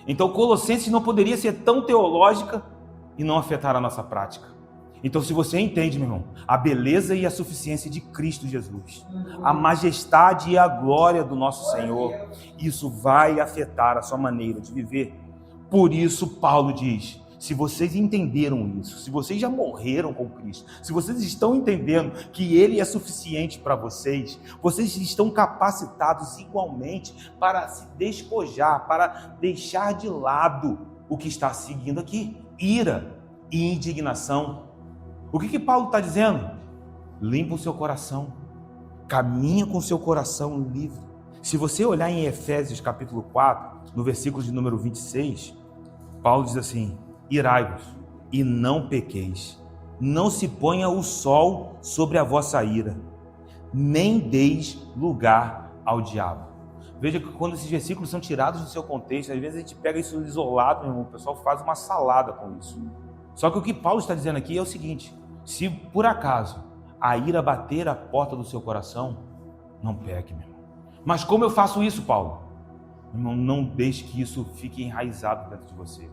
Então Colossenses não poderia ser tão teológica e não afetar a nossa prática. Então se você entende, meu irmão, a beleza e a suficiência de Cristo Jesus, a majestade e a glória do nosso Senhor, isso vai afetar a sua maneira de viver. Por isso Paulo diz, se vocês entenderam isso, se vocês já morreram com Cristo, se vocês estão entendendo que Ele é suficiente para vocês, vocês estão capacitados igualmente para se despojar, para deixar de lado o que está seguindo aqui, ira e indignação. O que Paulo está dizendo? Limpa o seu coração, caminha com o seu coração livre. Se você olhar em Efésios capítulo 4, no versículo de número 26, Paulo diz assim, irai-vos e não pequeis, não se ponha o sol sobre a vossa ira, nem deis lugar ao diabo. Veja que quando esses versículos são tirados do seu contexto, às vezes a gente pega isso isolado, meu irmão, o pessoal faz uma salada com isso. Só que o que Paulo está dizendo aqui é o seguinte: se por acaso a ira bater a porta do seu coração, não peque, meu irmão. Mas como eu faço isso, Paulo? Meu irmão, não deixe que isso fique enraizado dentro de você.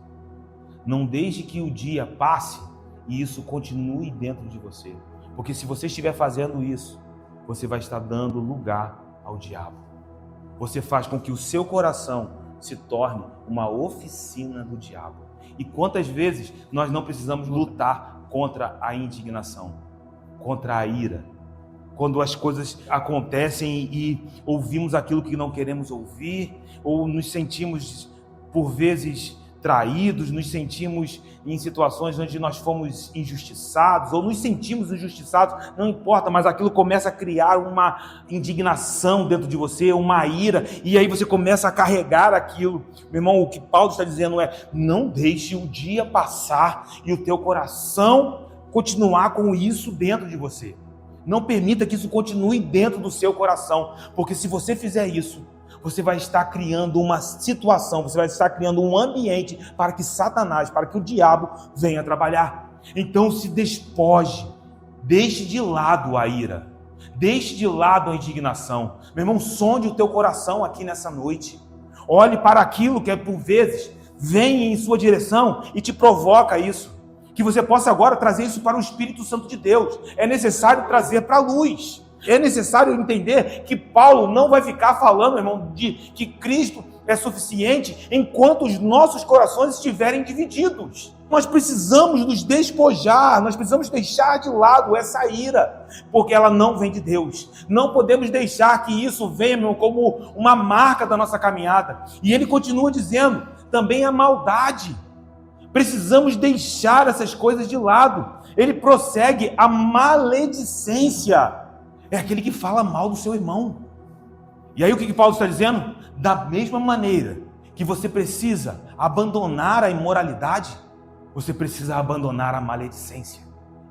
Não deixe que o dia passe e isso continue dentro de você. Porque se você estiver fazendo isso, você vai estar dando lugar ao diabo. Você faz com que o seu coração se torne uma oficina do diabo. E quantas vezes nós não precisamos lutar contra a indignação, contra a ira, quando as coisas acontecem e ouvimos aquilo que não queremos ouvir, ou nos sentimos por vezes traídos, nos sentimos em situações onde nós fomos injustiçados, ou nos sentimos injustiçados, não importa, mas aquilo começa a criar uma indignação dentro de você, uma ira, e aí você começa a carregar aquilo. Meu irmão, o que Paulo está dizendo é: não deixe o dia passar e o teu coração continuar com isso dentro de você. Não permita que isso continue dentro do seu coração, porque se você fizer isso, você vai estar criando uma situação, você vai estar criando um ambiente para que Satanás, para que o diabo venha trabalhar. Então se despoje, deixe de lado a ira, deixe de lado a indignação. Meu irmão, sonde o teu coração aqui nessa noite. Olhe para aquilo que por vezes vem em sua direção e te provoca isso. Que você possa agora trazer isso para o Espírito Santo de Deus. É necessário trazer para a luz. É necessário entender que Paulo não vai ficar falando, irmão, de que Cristo é suficiente enquanto os nossos corações estiverem divididos. Nós precisamos nos despojar, nós precisamos deixar de lado essa ira, porque ela não vem de Deus. Não podemos deixar que isso venha, irmão, como uma marca da nossa caminhada. E ele continua dizendo, também a maldade. Precisamos deixar essas coisas de lado. Ele prossegue: a maledicência é aquele que fala mal do seu irmão. E aí o que Paulo está dizendo? Da mesma maneira que você precisa abandonar a imoralidade, você precisa abandonar a maledicência.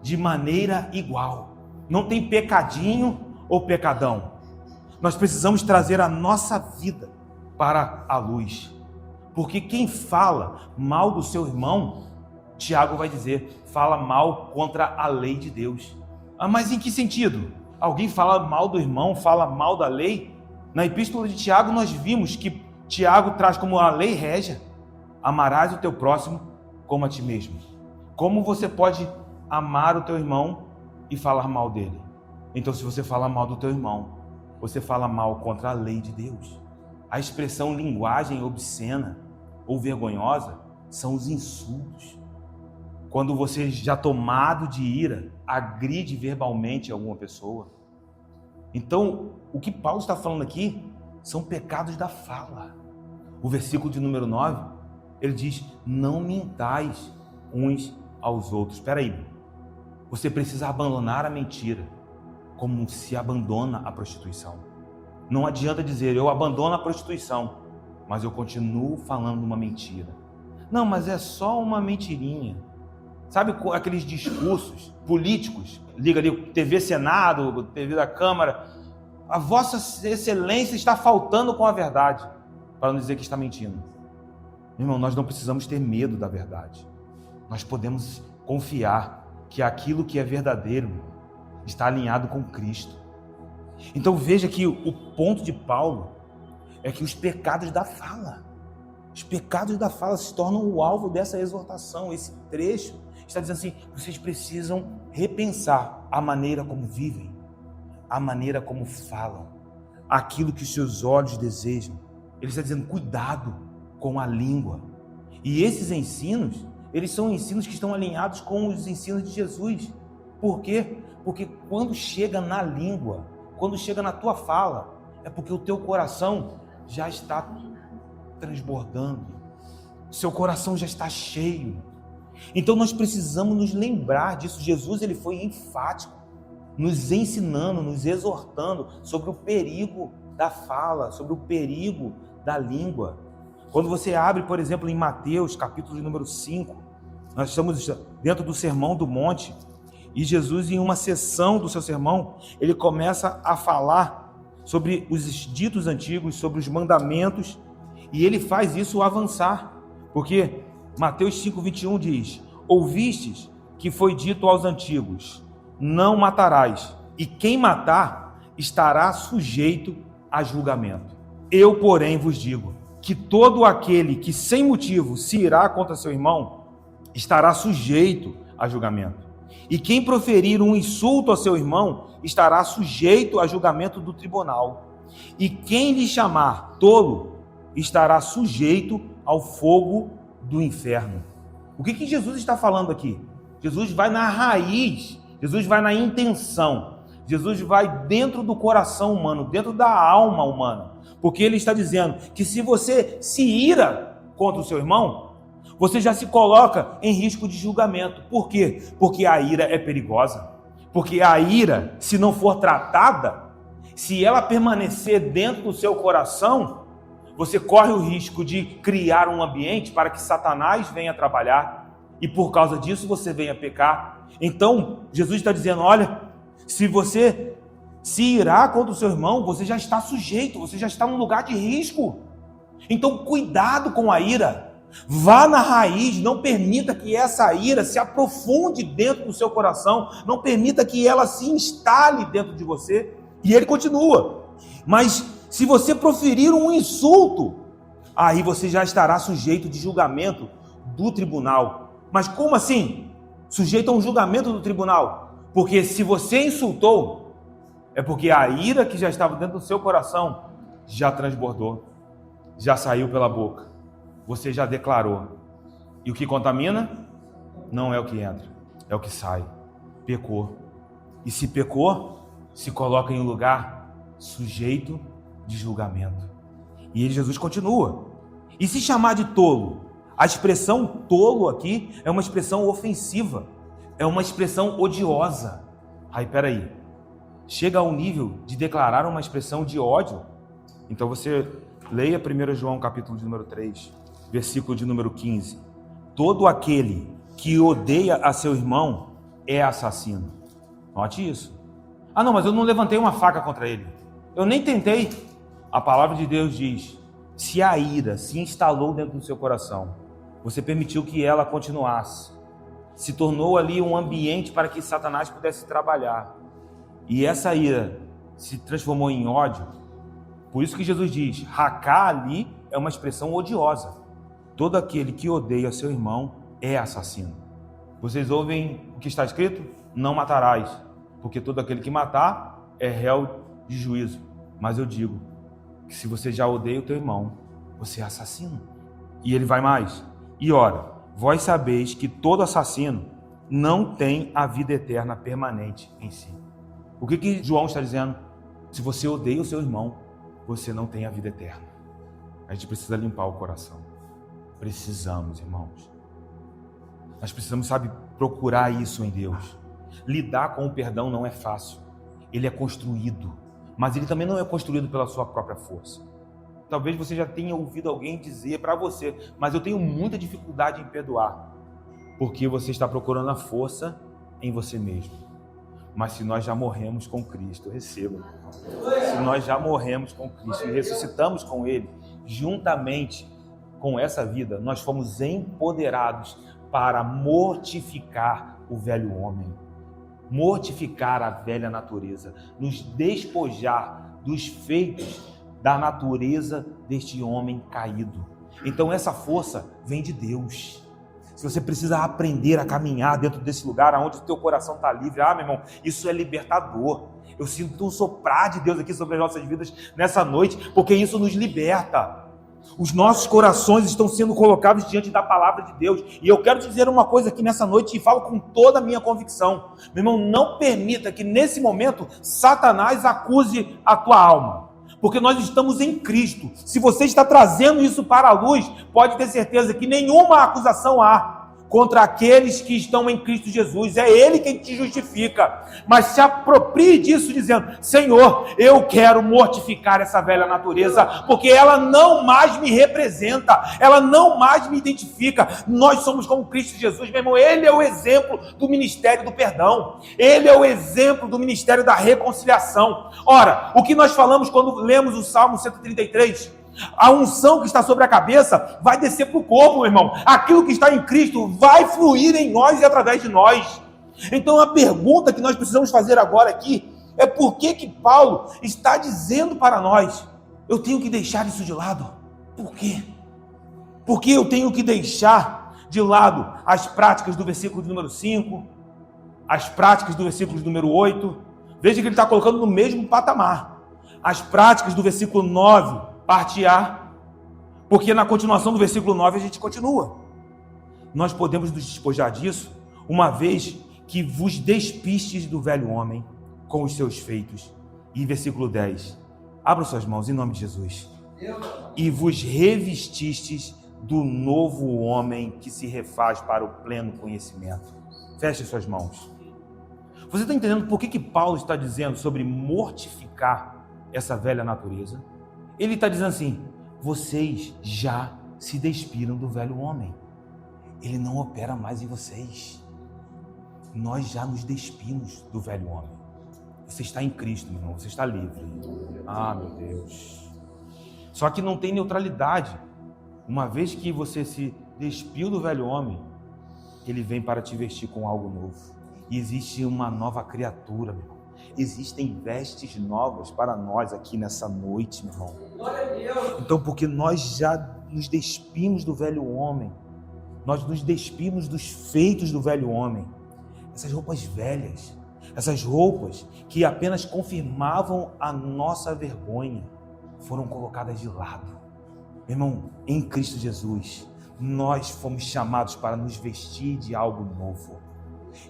De maneira igual. Não tem pecadinho ou pecadão. Nós precisamos trazer a nossa vida para a luz. Porque quem fala mal do seu irmão, Tiago vai dizer, fala mal contra a lei de Deus. Ah, mas em que sentido? Alguém fala mal do irmão, fala mal da lei? Na epístola de Tiago nós vimos que Tiago traz como a lei régia: amarás o teu próximo como a ti mesmo. Como você pode amar o teu irmão e falar mal dele? Então, se você fala mal do teu irmão, você fala mal contra a lei de Deus. A expressão linguagem obscena ou vergonhosa são os insultos. Quando você, já tomado de ira, agride verbalmente alguma pessoa. Então, o que Paulo está falando aqui são pecados da fala. O versículo de número 9, ele diz: não mintais uns aos outros. Espera aí, você precisa abandonar a mentira, como se abandona a prostituição. Não adianta dizer, eu abandono a prostituição, mas eu continuo falando uma mentira. Não, mas é só uma mentirinha. Sabe aqueles discursos políticos? Liga ali, TV Senado, TV da Câmara. A vossa excelência está faltando com a verdade, para não dizer que está mentindo. Meu irmão, nós não precisamos ter medo da verdade. Nós podemos confiar que aquilo que é verdadeiro está alinhado com Cristo. Então veja que o ponto de Paulo é que os pecados da fala se tornam o alvo dessa exortação. Esse trecho está dizendo assim: vocês precisam repensar a maneira como vivem, a maneira como falam, aquilo que os seus olhos desejam. Ele está dizendo, cuidado com a língua. E esses ensinos, eles são ensinos que estão alinhados com os ensinos de Jesus. Por quê? Porque quando chega na língua, quando chega na tua fala, é porque o teu coração já está transbordando, seu coração já está cheio. Então nós precisamos nos lembrar disso. Jesus, ele foi enfático, nos ensinando, nos exortando sobre o perigo da fala, sobre o perigo da língua. Quando você abre, por exemplo, em Mateus, capítulo número 5, nós estamos dentro do Sermão do Monte, e Jesus, em uma sessão do seu sermão, ele começa a falar sobre os ditos antigos, sobre os mandamentos, e ele faz isso avançar, porque Mateus 5:21 diz: ouvistes que foi dito aos antigos, não matarás, e quem matar estará sujeito a julgamento. Eu, porém, vos digo que todo aquele que sem motivo se irá contra seu irmão estará sujeito a julgamento. E quem proferir um insulto a seu irmão estará sujeito a julgamento do tribunal. E quem lhe chamar tolo estará sujeito ao fogo do inferno. O que Jesus está falando aqui? Jesus vai na raiz, Jesus vai na intenção, Jesus vai dentro do coração humano, dentro da alma humana. Porque ele está dizendo que se você se ira contra o seu irmão, você já se coloca em risco de julgamento. Por quê? Porque a ira é perigosa. Porque a ira, se não for tratada, se ela permanecer dentro do seu coração, você corre o risco de criar um ambiente para que Satanás venha trabalhar e por causa disso você venha pecar. Então, Jesus está dizendo, olha, se você se irá contra o seu irmão, você já está sujeito, você já está num lugar de risco. Então, cuidado com a ira. Vá na raiz, não permita que essa ira se aprofunde dentro do seu coração, não permita que ela se instale dentro de você. E ele continua, mas se você proferir um insulto, aí você já estará sujeito de julgamento do tribunal. Mas como assim? Sujeito a um julgamento do tribunal? Porque se você insultou, é porque a ira que já estava dentro do seu coração já transbordou, já saiu pela boca. Você já declarou. E o que contamina não é o que entra, é o que sai. Pecou. E se pecou, se coloca em um lugar sujeito de julgamento. E ele, Jesus, continua. E se chamar de tolo? A expressão tolo aqui é uma expressão ofensiva, é uma expressão odiosa. Aí, peraí, chega ao nível de declarar uma expressão de ódio? Então você leia 1 João capítulo de número 3, versículo de número 15. Todo aquele que odeia a seu irmão é assassino. Note isso. Ah não, mas eu não levantei uma faca contra ele. Eu nem tentei. A palavra de Deus diz, se a ira se instalou dentro do seu coração, você permitiu que ela continuasse, se tornou ali um ambiente para que Satanás pudesse trabalhar, e essa ira se transformou em ódio. Por isso que Jesus diz, racá ali é uma expressão odiosa. Todo aquele que odeia seu irmão é assassino. Vocês ouvem o que está escrito? Não matarás, porque todo aquele que matar é réu de juízo. Mas eu digo que se você já odeia o teu irmão, você é assassino. E ele vai mais. E ora, vós sabeis que todo assassino não tem a vida eterna permanente em si. O que João está dizendo? Se você odeia o seu irmão, você não tem a vida eterna. A gente precisa limpar o coração. Precisamos, irmãos. Nós precisamos, procurar isso em Deus. Lidar com o perdão não é fácil. Ele é construído. Mas ele também não é construído pela sua própria força. Talvez você já tenha ouvido alguém dizer para você, mas eu tenho muita dificuldade em perdoar. Porque você está procurando a força em você mesmo. Mas se nós já morremos com Cristo, receba. Se nós já morremos com Cristo e ressuscitamos com Ele, juntamente com essa vida, nós fomos empoderados para mortificar o velho homem, mortificar a velha natureza, nos despojar dos feitos da natureza deste homem caído. Então essa força vem de Deus. Se você precisa aprender a caminhar dentro desse lugar onde o teu coração está livre, meu irmão, isso é libertador. Eu sinto um soprar de Deus aqui sobre as nossas vidas nessa noite, porque isso nos liberta. Os nossos corações estão sendo colocados diante da palavra de Deus. E eu quero te dizer uma coisa aqui nessa noite e falo com toda a minha convicção. Meu irmão, não permita que nesse momento Satanás acuse a tua alma. Porque nós estamos em Cristo. Se você está trazendo isso para a luz, pode ter certeza que nenhuma acusação há. contra aqueles que estão em Cristo Jesus. É Ele quem te justifica. Mas se aproprie disso dizendo: Senhor, eu quero mortificar essa velha natureza, porque ela não mais me representa, ela não mais me identifica. Nós somos como Cristo Jesus, meu irmão. Ele é o exemplo do ministério do perdão. Ele é o exemplo do ministério da reconciliação. Ora, o que nós falamos quando lemos o Salmo 133? A unção que está sobre a cabeça vai descer para o corpo, meu irmão. Aquilo que está em Cristo vai fluir em nós e através de nós. Então a pergunta que nós precisamos fazer agora aqui é: por que Paulo está dizendo para nós: eu tenho que deixar isso de lado? Por quê? Porque eu tenho que deixar de lado as práticas do versículo de número 5, as práticas do versículo de número 8. Veja que ele está colocando no mesmo patamar. As práticas do versículo 9, parte A, porque na continuação do versículo 9 a gente continua. Nós podemos nos despojar disso, uma vez que vos despistes do velho homem com os seus feitos. E versículo 10, abra suas mãos em nome de Jesus. E vos revestistes do novo homem que se refaz para o pleno conhecimento. Feche suas mãos. Você está entendendo por que Paulo está dizendo sobre mortificar essa velha natureza? Ele está dizendo assim: vocês já se despiram do velho homem. Ele não opera mais em vocês. Nós já nos despimos do velho homem. Você está em Cristo, meu irmão. Você está livre. Ah, meu Deus. Só que não tem neutralidade. Uma vez que você se despiu do velho homem, ele vem para te vestir com algo novo. E existe uma nova criatura, meu irmão. Existem vestes novas para nós aqui nessa noite, meu irmão. Então, porque nós já nos despimos do velho homem, nós nos despimos dos feitos do velho homem, essas roupas velhas, essas roupas que apenas confirmavam a nossa vergonha, foram colocadas de lado. Meu irmão, em Cristo Jesus, nós fomos chamados para nos vestir de algo novo.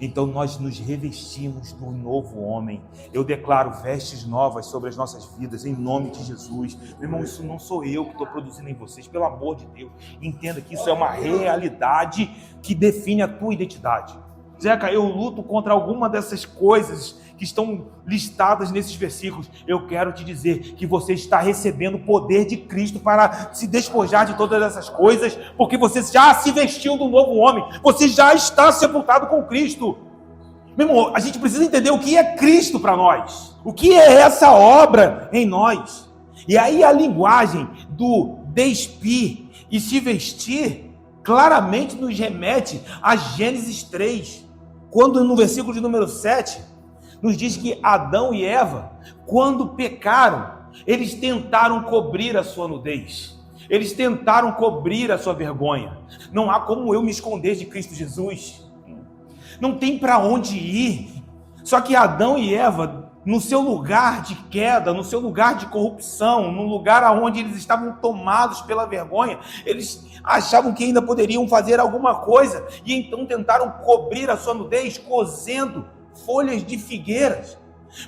Então nós nos revestimos do novo homem. Eu declaro vestes novas sobre as nossas vidas, em nome de Jesus. Meu irmão, isso não sou eu que estou produzindo em vocês, pelo amor de Deus. Entenda que isso é uma realidade que define a tua identidade. Zeca, eu luto contra alguma dessas coisas que estão listadas nesses versículos. Eu quero te dizer que você está recebendo o poder de Cristo para se despojar de todas essas coisas, porque você já se vestiu do novo homem, você já está sepultado com Cristo. Meu irmão, a gente precisa entender o que é Cristo para nós, o que é essa obra em nós. E aí a linguagem do despir e se vestir claramente nos remete a Gênesis 3, quando no versículo de número 7 nos diz que Adão e Eva, quando pecaram, eles tentaram cobrir a sua nudez, eles tentaram cobrir a sua vergonha. Não há como eu me esconder de Cristo Jesus, não tem para onde ir. Só que Adão e Eva, no seu lugar de queda, no seu lugar de corrupção, no lugar onde eles estavam tomados pela vergonha, eles achavam que ainda poderiam fazer alguma coisa, e então tentaram cobrir a sua nudez cozendo folhas de figueiras.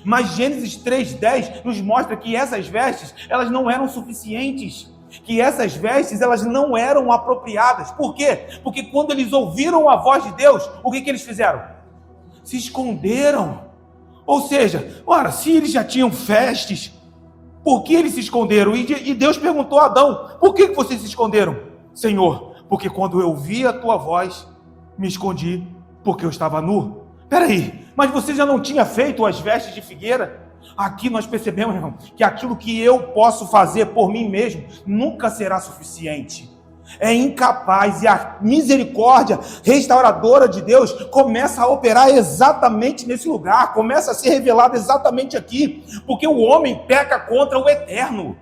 Mas Gênesis 3:10 nos mostra que essas vestes, elas não eram suficientes, que essas vestes, elas não eram apropriadas. Por quê? Porque quando eles ouviram a voz de Deus, o que eles fizeram? Se esconderam. Ou seja, ora, se eles já tinham vestes, por que eles se esconderam? E Deus perguntou a Adão: por que vocês se esconderam? Senhor, porque quando eu vi a tua voz, me escondi, porque eu estava nu. Peraí, mas você já não tinha feito as vestes de figueira? Aqui nós percebemos, irmão, que aquilo que eu posso fazer por mim mesmo nunca será suficiente. É incapaz, e a misericórdia restauradora de Deus começa a operar exatamente nesse lugar, começa a ser revelada exatamente aqui, porque o homem peca contra o eterno.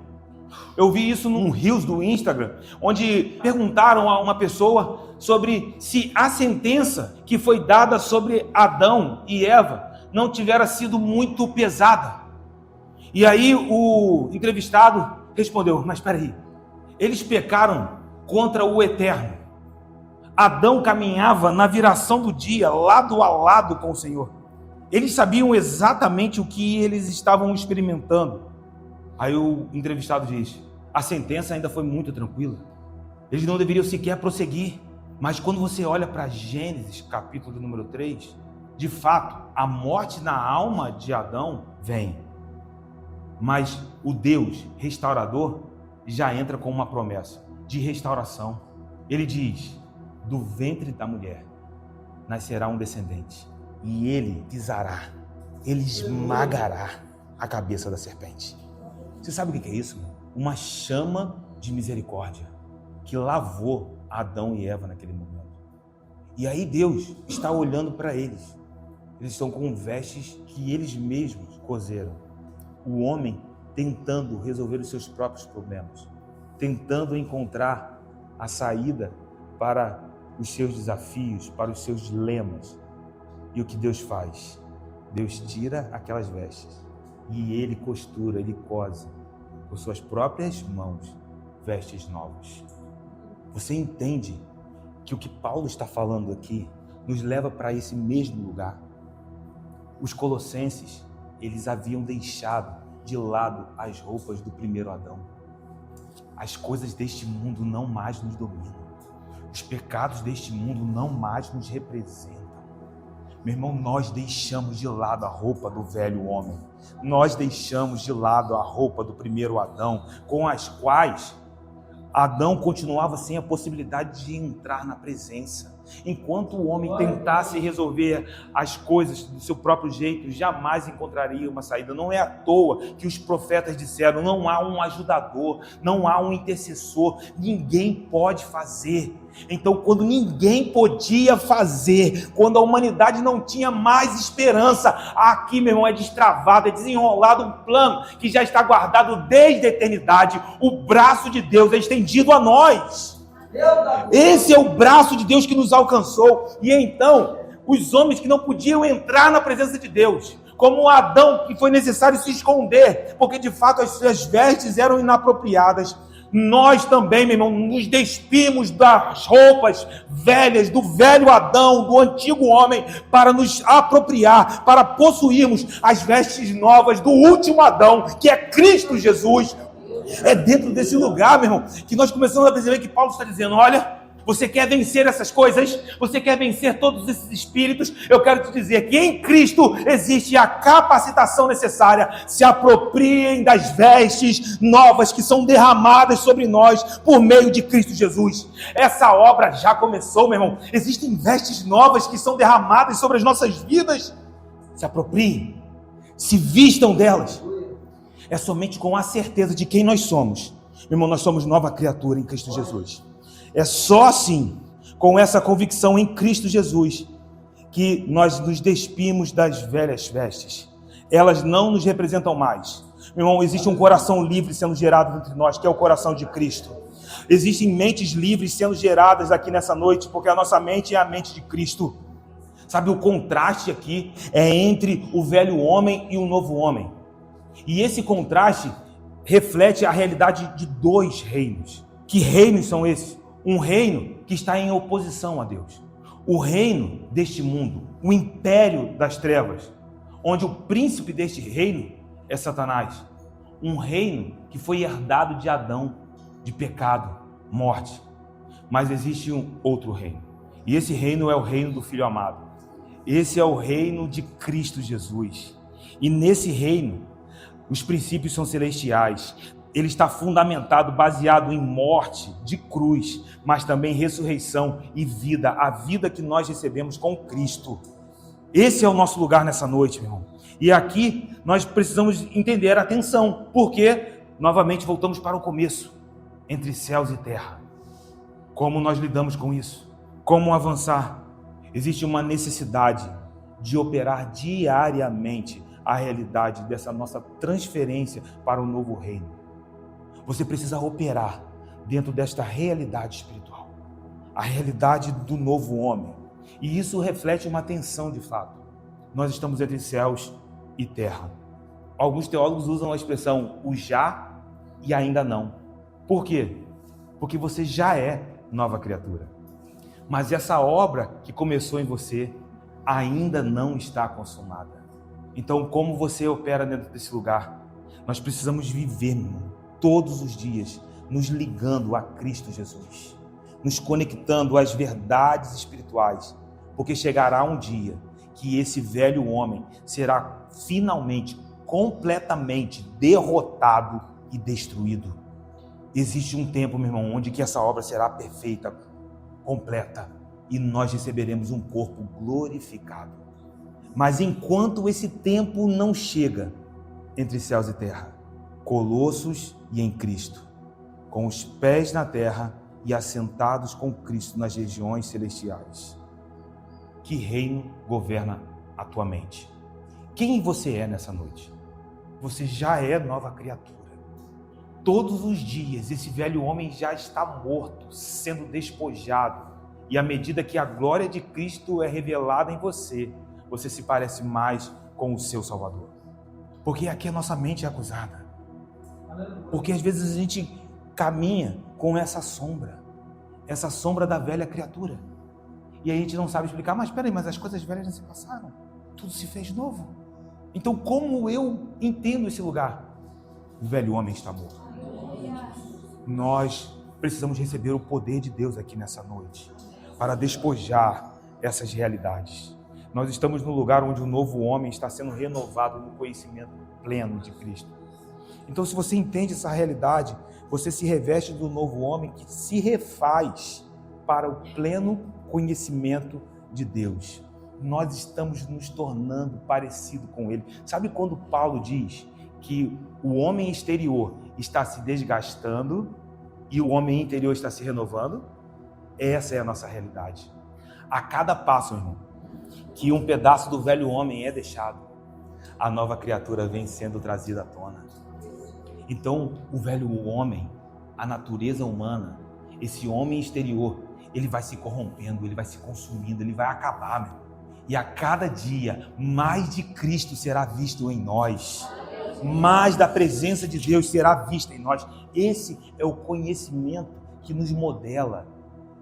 Eu vi isso num Reels do Instagram, onde perguntaram a uma pessoa sobre se a sentença que foi dada sobre Adão e Eva não tivera sido muito pesada. E aí o entrevistado respondeu: mas espera aí, eles pecaram contra o eterno. Adão caminhava na viração do dia, lado a lado com o Senhor. Eles sabiam exatamente o que eles estavam experimentando. Aí o entrevistado diz: a sentença ainda foi muito tranquila. Eles não deveriam sequer prosseguir. Mas quando você olha para Gênesis, capítulo número 3, de fato, a morte na alma de Adão vem. Mas o Deus restaurador já entra com uma promessa de restauração. Ele diz: do ventre da mulher nascerá um descendente, e ele pisará, ele esmagará a cabeça da serpente. Você sabe o que é isso? Uma chama de misericórdia que lavou Adão e Eva naquele momento. E aí Deus está olhando para eles. Eles estão com vestes que eles mesmos cozeram. O homem tentando resolver os seus próprios problemas, tentando encontrar a saída para os seus desafios, para os seus dilemas. E o que Deus faz? Deus tira aquelas vestes e ele costura, ele cose com suas próprias mãos vestes novas. Você entende que o que Paulo está falando aqui nos leva para esse mesmo lugar? Os colossenses, eles haviam deixado de lado as roupas do primeiro Adão. As coisas deste mundo não mais nos dominam. Os pecados deste mundo não mais nos representam. Meu irmão, nós deixamos de lado a roupa do velho homem. Nós deixamos de lado a roupa do primeiro Adão, com as quais Adão continuava sem a possibilidade de entrar na presença. Enquanto o homem tentasse resolver as coisas do seu próprio jeito, jamais encontraria uma saída. Não é à toa que os profetas disseram: não há um ajudador, não há um intercessor, ninguém pode fazer. Então, quando ninguém podia fazer, quando a humanidade não tinha mais esperança, aqui, meu irmão, é destravado, é desenrolado um plano que já está guardado desde a eternidade. O braço de Deus é estendido a nós. Esse é o braço de Deus que nos alcançou. E então, os homens que não podiam entrar na presença de Deus, como Adão, que foi necessário se esconder, porque de fato as suas vestes eram inapropriadas, nós também, meu irmão, nos despimos das roupas velhas, do velho Adão, do antigo homem, para nos apropriar, para possuirmos as vestes novas do último Adão, que é Cristo Jesus. É dentro desse lugar, meu irmão, que nós começamos a perceber que Paulo está dizendo: olha, você quer vencer essas coisas? Você quer vencer todos esses espíritos? Eu quero te dizer que em Cristo existe a capacitação necessária. Se apropriem das vestes novas que são derramadas sobre nós por meio de Cristo Jesus. Essa obra já começou, meu irmão. Existem vestes novas que são derramadas sobre as nossas vidas. Se apropriem, se vistam delas. É somente com a certeza de quem nós somos. Meu irmão, nós somos nova criatura em Cristo Jesus. É só assim, com essa convicção em Cristo Jesus, que nós nos despimos das velhas vestes. Elas não nos representam mais. Meu irmão, existe um coração livre sendo gerado entre nós, que é o coração de Cristo. Existem mentes livres sendo geradas aqui nessa noite, porque a nossa mente é a mente de Cristo. Sabe, o contraste aqui é entre o velho homem e o novo homem. E esse contraste reflete a realidade de dois reinos. Que reinos são esses? Um reino que está em oposição a Deus. O reino deste mundo, o império das trevas, onde o príncipe deste reino é Satanás. Um reino que foi herdado de Adão, de pecado, morte. Mas existe um outro reino. E esse reino é o reino do Filho amado. Esse é o reino de Cristo Jesus. E nesse reino, os princípios são celestiais. Ele está fundamentado, baseado em morte, de cruz, mas também ressurreição e vida, a vida que nós recebemos com Cristo. Esse é o nosso lugar nessa noite, meu irmão. E aqui nós precisamos entender, atenção, porque novamente voltamos para o começo, entre céus e terra. Como nós lidamos com isso? Como avançar? Existe uma necessidade de operar diariamente a realidade dessa nossa transferência para o novo reino. Você precisa operar dentro desta realidade espiritual, a realidade do novo homem. E isso reflete uma tensão de fato. Nós estamos entre céus e terra. Alguns teólogos usam a expressão o já e ainda não. Por quê? Porque você já é nova criatura. Mas essa obra que começou em você ainda não está consumada. Então, como você opera dentro desse lugar? Nós precisamos viver, meu irmão, todos os dias, nos ligando a Cristo Jesus. nos conectando às verdades espirituais, porque chegará um dia que esse velho homem será finalmente, completamente derrotado e destruído. Existe um tempo, meu irmão, onde que essa obra será perfeita, completa, e nós receberemos um corpo glorificado. Mas enquanto esse tempo não chega, entre céus e terra, colossos e em Cristo, com os pés na terra e assentados com Cristo nas regiões celestiais. Que reino governa a tua mente? Quem você é nessa noite? Você já é nova criatura. Todos os dias esse velho homem já está morto, sendo despojado. E à medida que a glória de Cristo é revelada em você, você se parece mais com o seu Salvador. Porque aqui a nossa mente é acusada. Porque às vezes a gente caminha com essa sombra da velha criatura. E a gente não sabe explicar, mas espera aí, mas as coisas velhas não se passaram. Tudo se fez novo. Então como eu entendo esse lugar? O velho homem está morto. Nós precisamos receber o poder de Deus aqui nessa noite, para despojar essas realidades. Nós estamos no lugar onde o novo homem está sendo renovado no conhecimento pleno de Cristo. Então, se você entende essa realidade, você se reveste do novo homem que se refaz para o pleno conhecimento de Deus. Nós estamos nos tornando parecido com Ele. Sabe quando Paulo diz que o homem exterior está se desgastando e o homem interior está se renovando? Essa é a nossa realidade. A cada passo, irmão, que um pedaço do velho homem é deixado, a nova criatura vem sendo trazida à tona. Então, o velho homem, a natureza humana, esse homem exterior, ele vai se corrompendo, ele vai se consumindo, ele vai acabar, meu. E a cada dia, mais de Cristo será visto em nós. Mais da presença de Deus será vista em nós. Esse é o conhecimento que nos modela,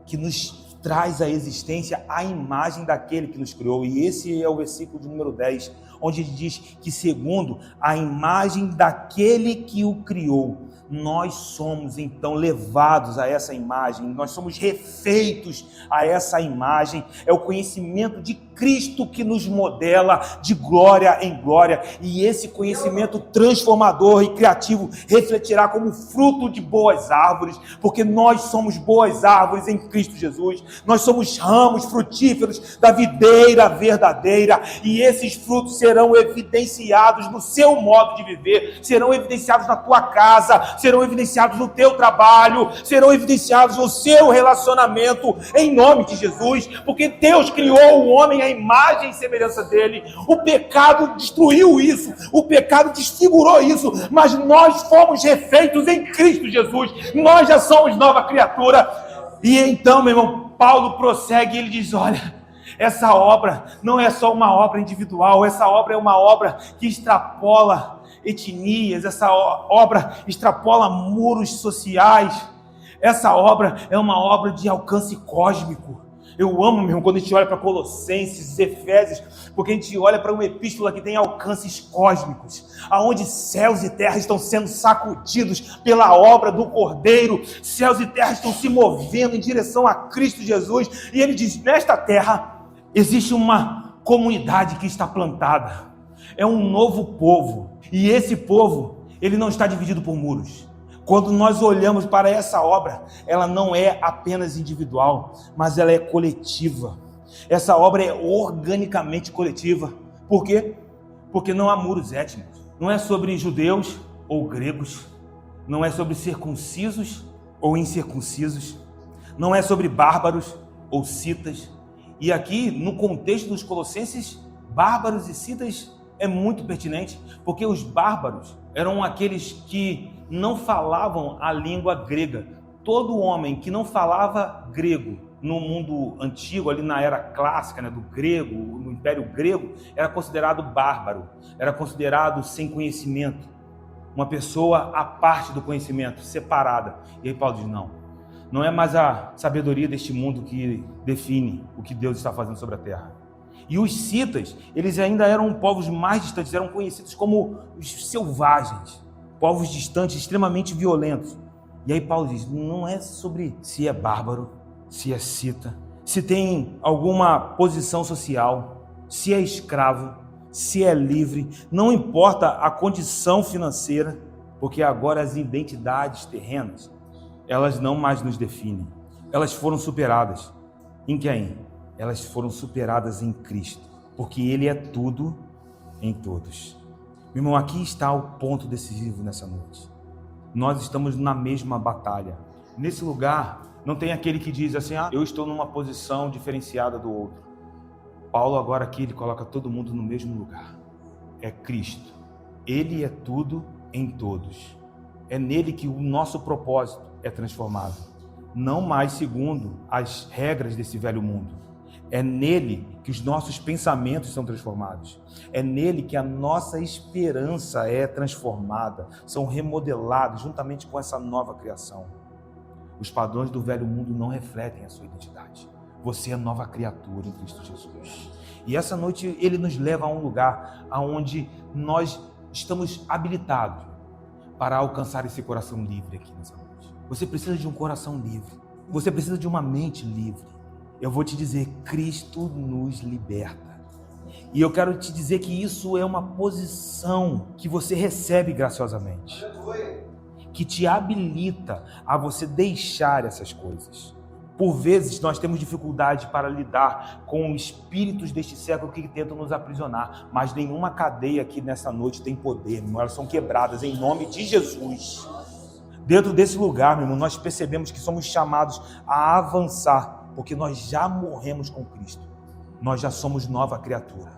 que nos traz à existência a imagem daquele que nos criou. E esse é o versículo de número 10, onde ele diz que segundo a imagem daquele que o criou, nós somos então levados a essa imagem, nós somos refeitos a essa imagem. É o conhecimento de Cristo que nos modela de glória em glória, e esse conhecimento transformador e criativo refletirá como fruto de boas árvores, porque nós somos boas árvores em Cristo Jesus. Nós somos ramos frutíferos da videira verdadeira, e esses frutos serão evidenciados no seu modo de viver, serão evidenciados na tua casa, serão evidenciados no teu trabalho, serão evidenciados no seu relacionamento, em nome de Jesus, porque Deus criou o homem à imagem e semelhança dele. O pecado destruiu isso, o pecado desfigurou isso, mas nós fomos refeitos em Cristo Jesus, nós já somos nova criatura. E então, meu irmão, Paulo prossegue e ele diz: olha, essa obra não é só uma obra individual, essa obra é uma obra que extrapola etnias, essa obra extrapola muros sociais, essa obra é uma obra de alcance cósmico. Eu amo, meu irmão, quando a gente olha para Colossenses, Efésios, porque a gente olha para uma epístola que tem alcances cósmicos, aonde céus e terras estão sendo sacudidos pela obra do Cordeiro, céus e terras estão se movendo em direção a Cristo Jesus, e ele diz: nesta terra existe uma comunidade que está plantada, é um novo povo, e esse povo, ele não está dividido por muros. Quando nós olhamos para essa obra, ela não é apenas individual, mas ela é coletiva. Essa obra é organicamente coletiva. Por quê? Porque não há muros étnicos. Não é sobre judeus ou gregos. Não é sobre circuncisos ou incircuncisos. Não é sobre bárbaros ou citas. E aqui, no contexto dos Colossenses, bárbaros e citas é muito pertinente, porque os bárbaros eram aqueles que não falavam a língua grega. Todo homem que não falava grego no mundo antigo, ali na era clássica, né, do grego, no Império Grego, era considerado bárbaro, era considerado sem conhecimento, uma pessoa à parte do conhecimento, separada. E aí Paulo diz: não é mais a sabedoria deste mundo que define o que Deus está fazendo sobre a terra. E os citas, eles ainda eram povos mais distantes, eram conhecidos como os selvagens, povos distantes, extremamente violentos. E aí Paulo diz: não é sobre se é bárbaro se é cita, se tem alguma posição social, se é escravo, se é livre, não importa a condição financeira, porque agora as identidades terrenas, elas não mais nos definem. Elas foram superadas. Em quem? Elas foram superadas em Cristo, porque Ele é tudo em todos. Meu irmão, aqui está o ponto decisivo nessa noite. Nós estamos na mesma batalha. Nesse lugar, não tem aquele que diz assim, eu estou numa posição diferenciada do outro. Paulo agora aqui, ele coloca todo mundo no mesmo lugar. É Cristo. Ele é tudo em todos. É nele que o nosso propósito é transformado. Não mais segundo as regras desse velho mundo. É nele que os nossos pensamentos são transformados. É nele que a nossa esperança é transformada, são remodelados juntamente com essa nova criação. Os padrões do velho mundo não refletem a sua identidade. Você é nova criatura em Cristo Jesus. E essa noite ele nos leva a um lugar onde nós estamos habilitados para alcançar esse coração livre aqui nessa noite. Você precisa de um coração livre. Você precisa de uma mente livre. Eu vou te dizer, Cristo nos liberta. E eu quero te dizer que isso é uma posição que você recebe graciosamente, que te habilita a você deixar essas coisas. Por vezes nós temos dificuldade para lidar com espíritos deste século que tentam nos aprisionar, mas nenhuma cadeia aqui nessa noite tem poder, meu irmão. Elas são quebradas em nome de Jesus. Dentro desse lugar, meu irmão, nós percebemos que somos chamados a avançar, porque nós já morremos com Cristo. Nós já somos nova criatura.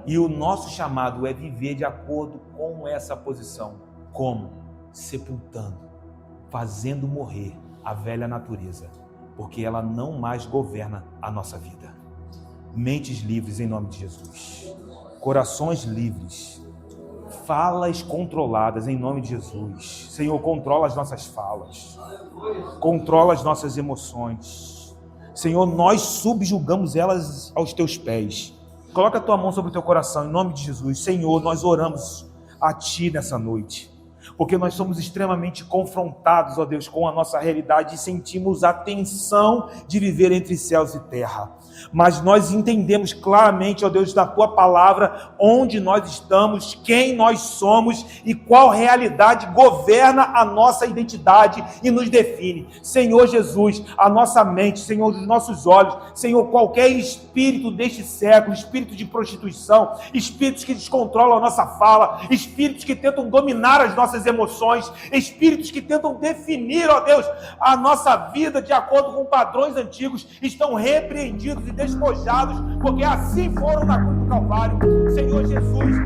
E o nosso chamado é viver de acordo com essa posição. Como? Sepultando, fazendo morrer a velha natureza, porque ela não mais governa a nossa vida. Mentes livres em nome de Jesus. Corações livres. Falas controladas em nome de Jesus. Senhor, controla as nossas falas. Controla as nossas emoções. Senhor, nós subjugamos elas aos teus pés. Coloca a tua mão sobre o teu coração em nome de Jesus. Senhor, nós oramos a ti nessa noite, porque nós somos extremamente confrontados, ó Deus, com a nossa realidade e sentimos a tensão de viver entre céus e terra. Mas nós entendemos claramente, ó Deus, da tua palavra, onde nós estamos, quem nós somos e qual realidade governa a nossa identidade e nos define. Senhor Jesus, a nossa mente, Senhor, os nossos olhos, Senhor, qualquer espírito deste século, espírito de prostituição, espíritos que descontrolam a nossa fala, espíritos que tentam dominar as nossas emoções, espíritos que tentam definir, ó Deus, a nossa vida de acordo com padrões antigos, estão repreendidos e despojados, porque assim foram na cruz do Calvário. Senhor Jesus,